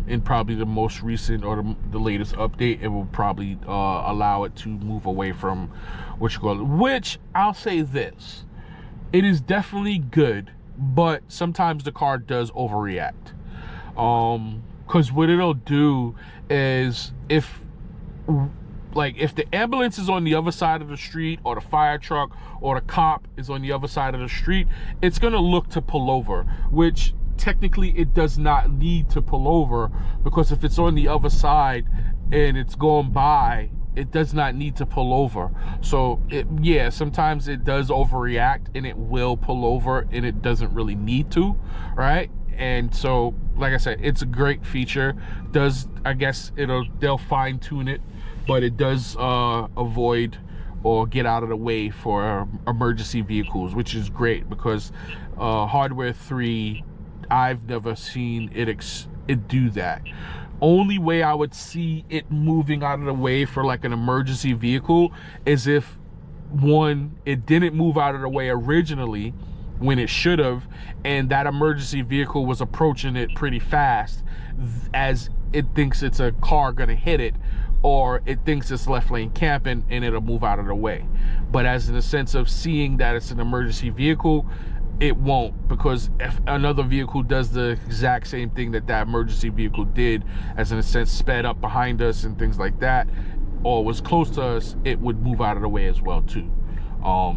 In probably the most recent or the latest update, it will probably allow it to move away from what you call it. Which I'll say this, it is definitely good, but sometimes the car does overreact. Because what it'll do is if the ambulance is on the other side of the street, or the fire truck or the cop is on the other side of the street, it's gonna look to pull over, which technically it does not need to pull over, because if it's on the other side and it's going by, it does not need to pull over. So yeah, sometimes it does overreact and it will pull over, and it doesn't really need to, right? And so, like I said, it's a great feature. I guess they'll fine tune it, but it does avoid or get out of the way for emergency vehicles, which is great because Hardware 3, I've never seen it do that. Only way I would see it moving out of the way for like an emergency vehicle is if, one, it didn't move out of the way originally when it should have, and that emergency vehicle was approaching it pretty fast as it thinks it's a car gonna hit it, or it thinks it's left lane camping and it'll move out of the way. But as in the sense of seeing that it's an emergency vehicle, it won't, because if another vehicle does the exact same thing that emergency vehicle did, as in a sense sped up behind us and things like that, or was close to us, it would move out of the way as well too.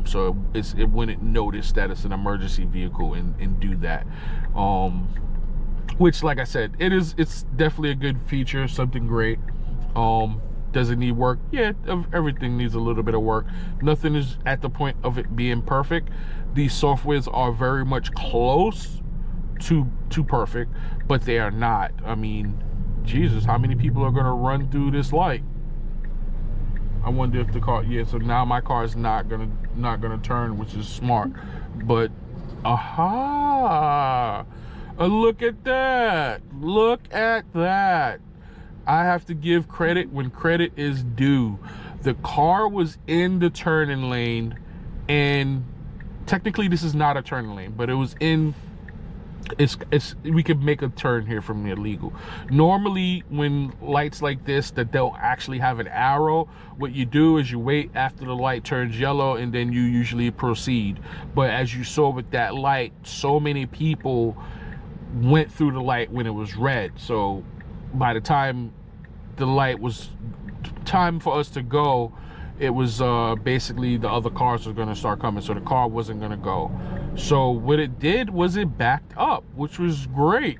So it wouldn't notice that it's an emergency vehicle and do that. Which, like I said, it's definitely a good feature, something great. Does it need work? Yeah, everything needs a little bit of work. Nothing is at the point of it being perfect. These softwares are very much close to perfect, but they are not. I mean, Jesus, how many people are gonna run through this light? I wonder if the car, yeah, so now my car is not gonna turn, which is smart. But aha, look at that, I have to give credit when credit is due. The car was in the turning lane, and technically this is not a turning lane, but it was in, we could make a turn here from the illegal. Normally when lights like this that don't actually have an arrow, what you do is you wait after the light turns yellow and then you usually proceed. But as you saw with that light, so many people went through the light when it was red. So by the time the light was time for us to go, it was basically the other cars were going to start coming, so the car wasn't going to go. So what it did was it backed up, which was great.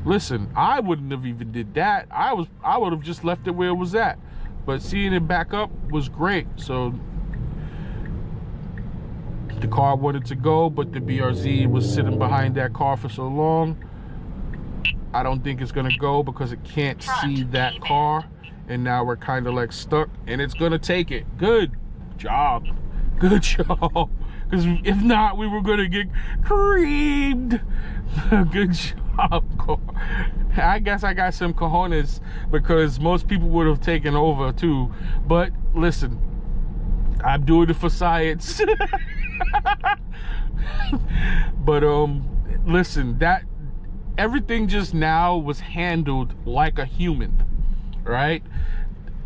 Listen, I wouldn't have even did that. I would have just left it where it was at, but seeing it back up was great. So The car wanted to go, but the BRZ was sitting behind that car for so long. I don't think it's gonna go because it can't see that car, and now we're kind of like stuck, and it's gonna take it. Good job, good job. Because if not, we were gonna get creamed. Good job, car. I guess I got some cojones because most people would have taken over too. But listen, I'm doing it for science. But listen, that everything just now was handled like a human, right?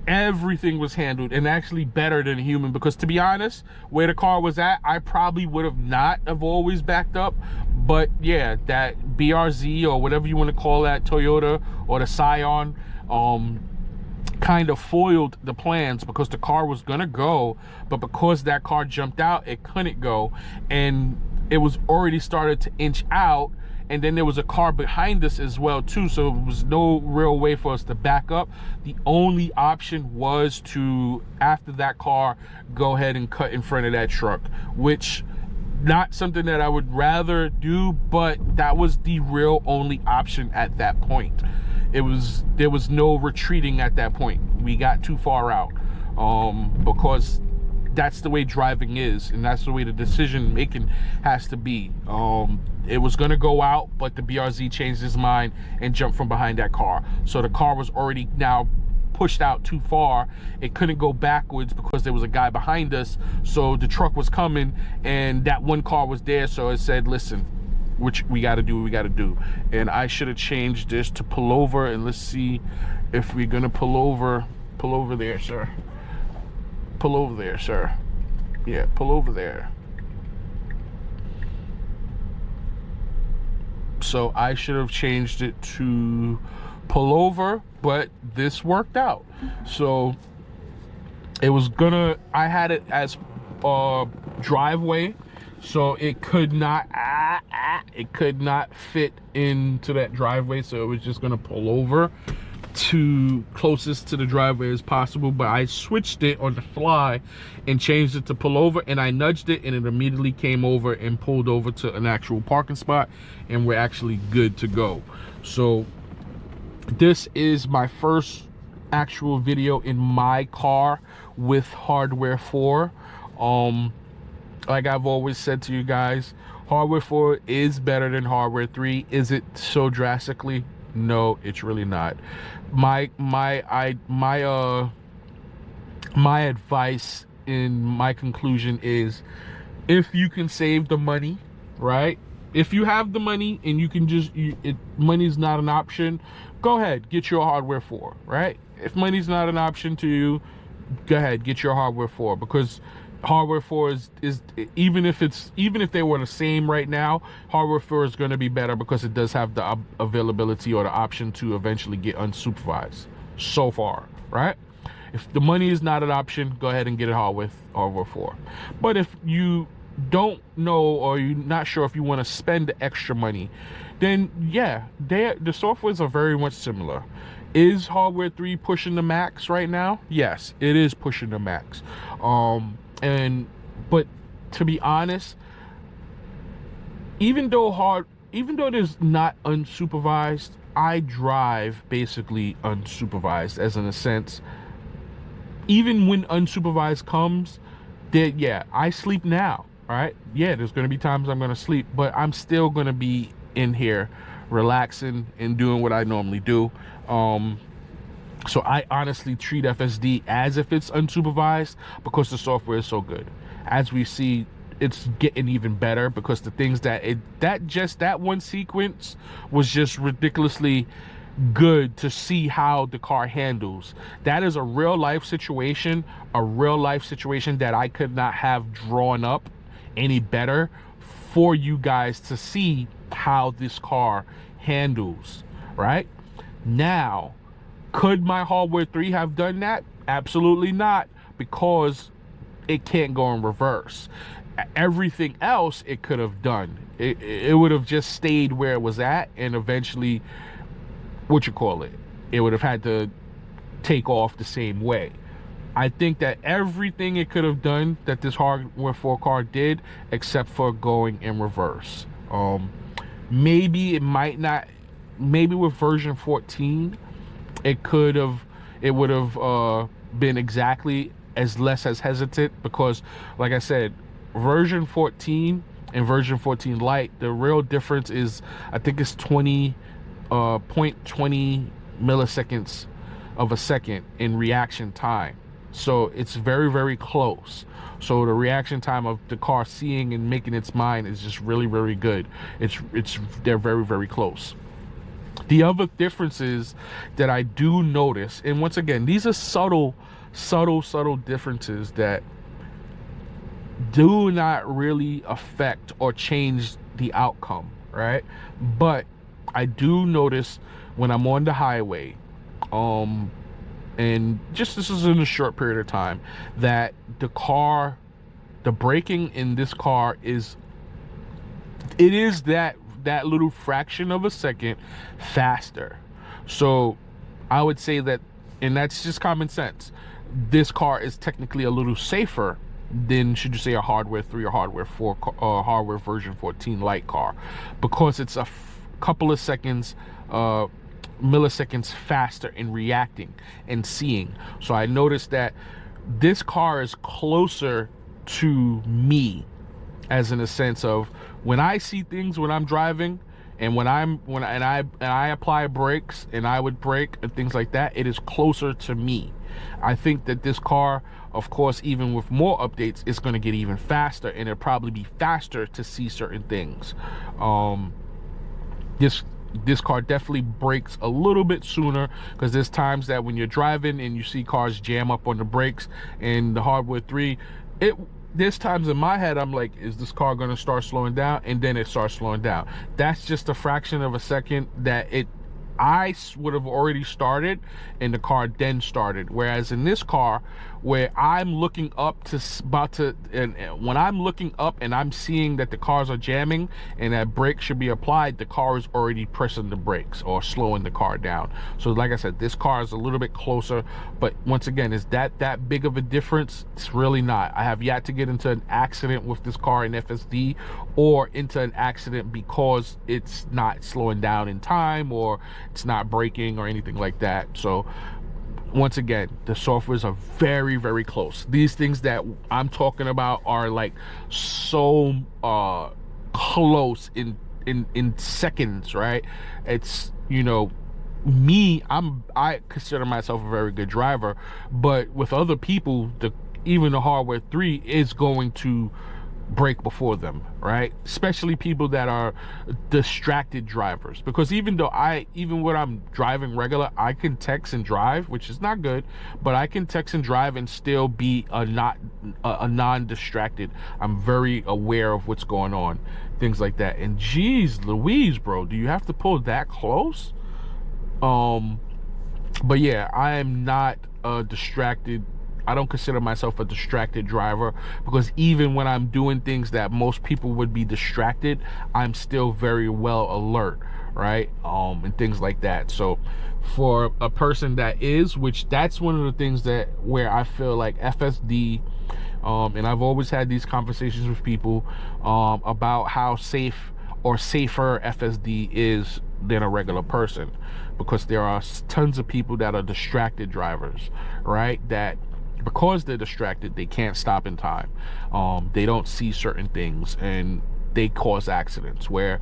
Everything was handled, and actually better than a human, because to be honest, where the car was at, I probably would have not have always backed up. But yeah, that BRZ or whatever you want to call that, Toyota or the Scion, kind of foiled the plans, because the car was gonna go, but because that car jumped out, it couldn't go, and it was already started to inch out, and then there was a car behind us as well too, so it was no real way for us to back up. The only option was to, after that car, go ahead and cut in front of that truck, which not something that I would rather do, but that was the real only option at that point. There was no retreating at that point. We got too far out, because that's the way driving is, and that's the way the decision making has to be. It was gonna go out, but the BRZ changed his mind and jumped from behind that car. So the car was already now pushed out too far. It couldn't go backwards because there was a guy behind us. So the truck was coming, and that one car was there. So it said, listen, which we got to do what we got to do. And I should have changed this to pull over, and let's see if we're gonna pull over there, sir. Pull over there, sir. Yeah, pull over there. So I should have changed it to pull over, but this worked out. So it was gonna, I had it as driveway, so it could not fit into that driveway, so it was just gonna pull over to closest to the driveway as possible. But I switched it on the fly and changed it to pull over, and I nudged it, and it immediately came over and pulled over to an actual parking spot, and we're actually good to go. So this is my first actual video in my car with Hardware 4. Like I've always said to you guys, Hardware 4 is better than Hardware 3. Is it so drastically? No, it's really not. My advice in my conclusion is, if you can save the money, right? If you have the money and you can just, money's not an option, go ahead, get your Hardware 4, right? If money's not an option to you, go ahead, get your Hardware 4, because Hardware 4 is even if they were the same right now, Hardware 4 is going to be better because it does have the availability or the option to eventually get unsupervised so far, right? If the money is not an option, go ahead and get it Hardware 4. But if you don't know, or you're not sure if you want to spend the extra money, then yeah, the softwares are very much similar. Is Hardware 3 pushing the max right now? Yes, it is pushing the max. But to be honest, even though there's not unsupervised, I drive basically unsupervised, as in a sense. Even when unsupervised comes, yeah, I sleep now. All right, yeah, there's gonna be times I'm gonna sleep, but I'm still gonna be in here relaxing and doing what I normally do. So I honestly treat FSD as if it's unsupervised, because the software is so good. As we see, it's getting even better, because the things that one sequence was just ridiculously good to see how the car handles. That is a real life situation that I could not have drawn up any better for you guys to see how this car handles. Right now, could my Hardware 3 have done that? Absolutely not, because it can't go in reverse. Everything else it could have done. It would have just stayed where it was at, and eventually, it would have had to take off the same way. I think that everything it could have done that this hardware 4 car did, except for going in reverse. Maybe it might not, maybe with version 14, it would have been exactly as less as hesitant, because like I said, version 14 and version 14 Lite, the real difference is, I think it's 0.20 milliseconds of a second in reaction time. So it's very, very close. So the reaction time of the car seeing and making its mind is just really, really good. They're very, very close. The other differences that I do notice, and once again, these are subtle differences that do not really affect or change the outcome, right? But I do notice when I'm on the highway, and just this is in a short period of time, that the braking in this car is that little fraction of a second faster. So I would say that, and that's just common sense, this car is technically a little safer than, should you say, a hardware 3 or hardware 4 hardware version 14 Lite car, because it's a couple of seconds, milliseconds faster in reacting and seeing. So I noticed that this car is closer to me, as in a sense of, when I see things when I'm driving, and when I apply brakes and I would brake and things like that, it is closer to me. I think that this car, of course, even with more updates, is going to get even faster, and it'll probably be faster to see certain things. This car definitely brakes a little bit sooner, because there's times that when you're driving and you see cars jam up on the brakes, and the hardware 3, there's times in my head I'm like, is this car going to start slowing down? And then it starts slowing down. That's just a fraction of a second that I would have already started and the car then started. Whereas in this car, where I'm looking up and when I'm looking up and I'm seeing that the cars are jamming and that brake should be applied, the car is already pressing the brakes or slowing the car down. So like I said, this car is a little bit closer, but once again, is that big of a difference? It's really not. I have yet to get into an accident with this car in FSD, or into an accident because it's not slowing down in time, or it's not braking or anything like that. So once again, the softwares are very, very close. These things that I'm talking about are like so close in seconds, right? It's, you know, I consider myself a very good driver, but with other people, even the hardware 3 is going to brake before them, right? Especially people that are distracted drivers, because even when I'm driving regular, I can text and drive, which is not good, but I can text and drive and still be a non-distracted. I'm very aware of what's going on, things like that. And geez Louise, bro, do you have to pull that close? But yeah, I am not distracted. I don't consider myself a distracted driver, because even when I'm doing things that most people would be distracted, I'm still very well alert, right? And things like that. So for a person that is, which that's one of the things where I feel like FSD, and I've always had these conversations with people about how safe or safer FSD is than a regular person, because there are tons of people that are distracted drivers, right? That because they're distracted, they can't stop in time. They don't see certain things and they cause accidents, where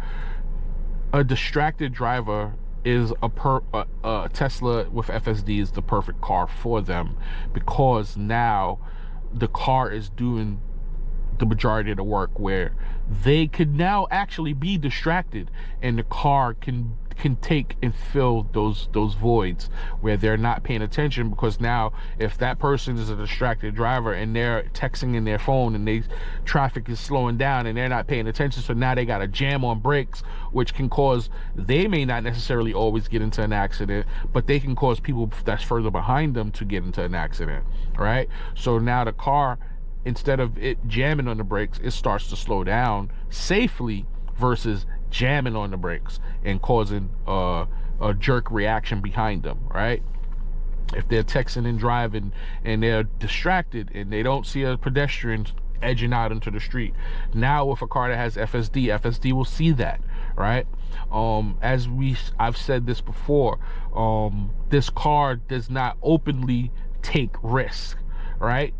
a distracted driver is a Tesla with FSD is the perfect car for them, because now the car is doing the majority of the work, where they could now actually be distracted and the car can take and fill those voids where they're not paying attention. Because now if that person is a distracted driver and they're texting in their phone and traffic is slowing down and they're not paying attention, so now they got to jam on brakes, which can cause, they may not necessarily always get into an accident, but they can cause people that's further behind them to get into an accident, right? So now the car, instead of it jamming on the brakes, it starts to slow down safely, versus jamming on the brakes and causing a jerk reaction behind them, right? if they're texting and driving and they're distracted and they don't see a pedestrian edging out into the street. Now with a car that has FSD will see that, right? I've said this before, this car does not openly take risk, right?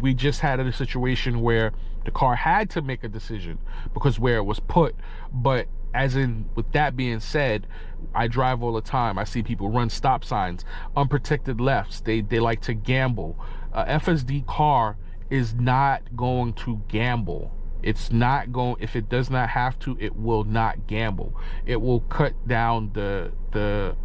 We just had a situation where the car had to make a decision because where it was put. But as in, with that being said, I drive all the time. I see people run stop signs, unprotected lefts. They like to gamble. FSD car is not going to gamble. It's not going, if it does not have to, it will not gamble. It will cut down the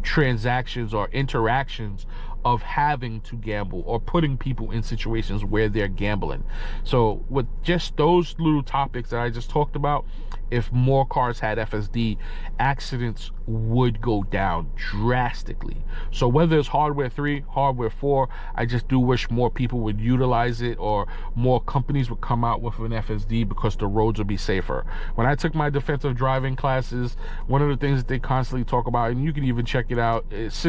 transactions or interactions of having to gamble or putting people in situations where they're gambling. So with just those little topics that I just talked about, if more cars had FSD, accidents would go down drastically. So whether it's hardware 3, hardware 4, I just do wish more people would utilize it, or more companies would come out with an FSD, because the roads would be safer. When I took my defensive driving classes, one of the things that they constantly talk about, and you can even check it out, is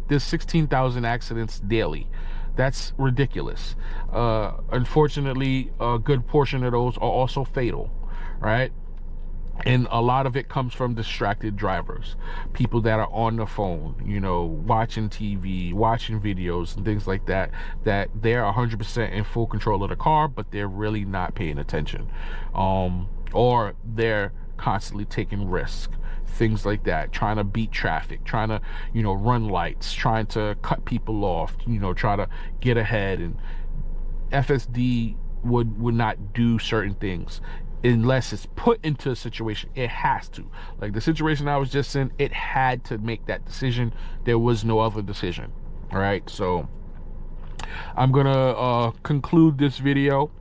there's 16,000 accidents daily. That's ridiculous. Unfortunately, a good portion of those are also fatal, right? And a lot of it comes from distracted drivers, people that are on the phone, you know, watching TV, watching videos and things like that, that they're 100% in full control of the car, but they're really not paying attention. Or they're constantly taking risks, things like that, trying to beat traffic, trying to, you know, run lights, trying to cut people off, you know, try to get ahead. And FSD would not do certain things unless it's put into a situation. It has to. Like the situation I was just in, it had to make that decision. There was no other decision. All right, so I'm gonna conclude this video.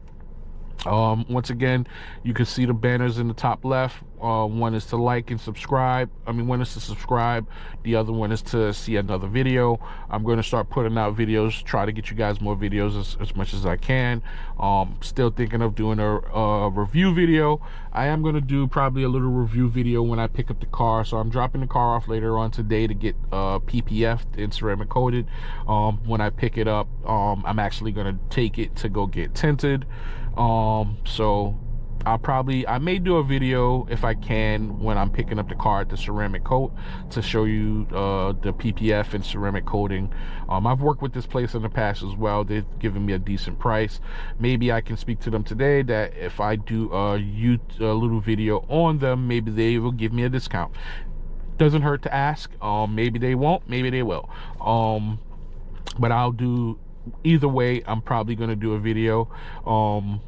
Once again, you can see the banners in the top left. One is to like and subscribe. One is to subscribe. The other one is to see another video. I'm going to start putting out videos, try to get you guys more videos as much as I can. Still thinking of doing a review video. I am going to do probably a little review video when I pick up the car. So I'm dropping the car off later on today to get PPF and ceramic coated. When I pick it up, I'm actually going to take it to go get tinted. So I may do a video if I can when I'm picking up the car at the ceramic coat to show you the PPF and ceramic coating. I've worked with this place in the past as well. They've given me a decent price. Maybe I can speak to them today that if I do a little video on them, maybe they will give me a discount. Doesn't hurt to ask. Maybe they won't, maybe they will. But I'll do either way. I'm probably going to do a video on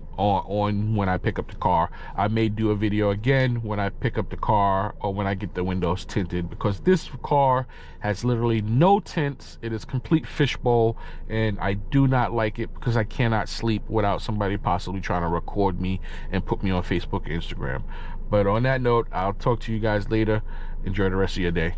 when I pick up the car. I may do a video again when I pick up the car or when I get the windows tinted, because this car has literally no tints. It is complete fishbowl, and I do not like it because I cannot sleep without somebody possibly trying to record me and put me on Facebook and Instagram. But on that note, I'll talk to you guys later. Enjoy the rest of your day.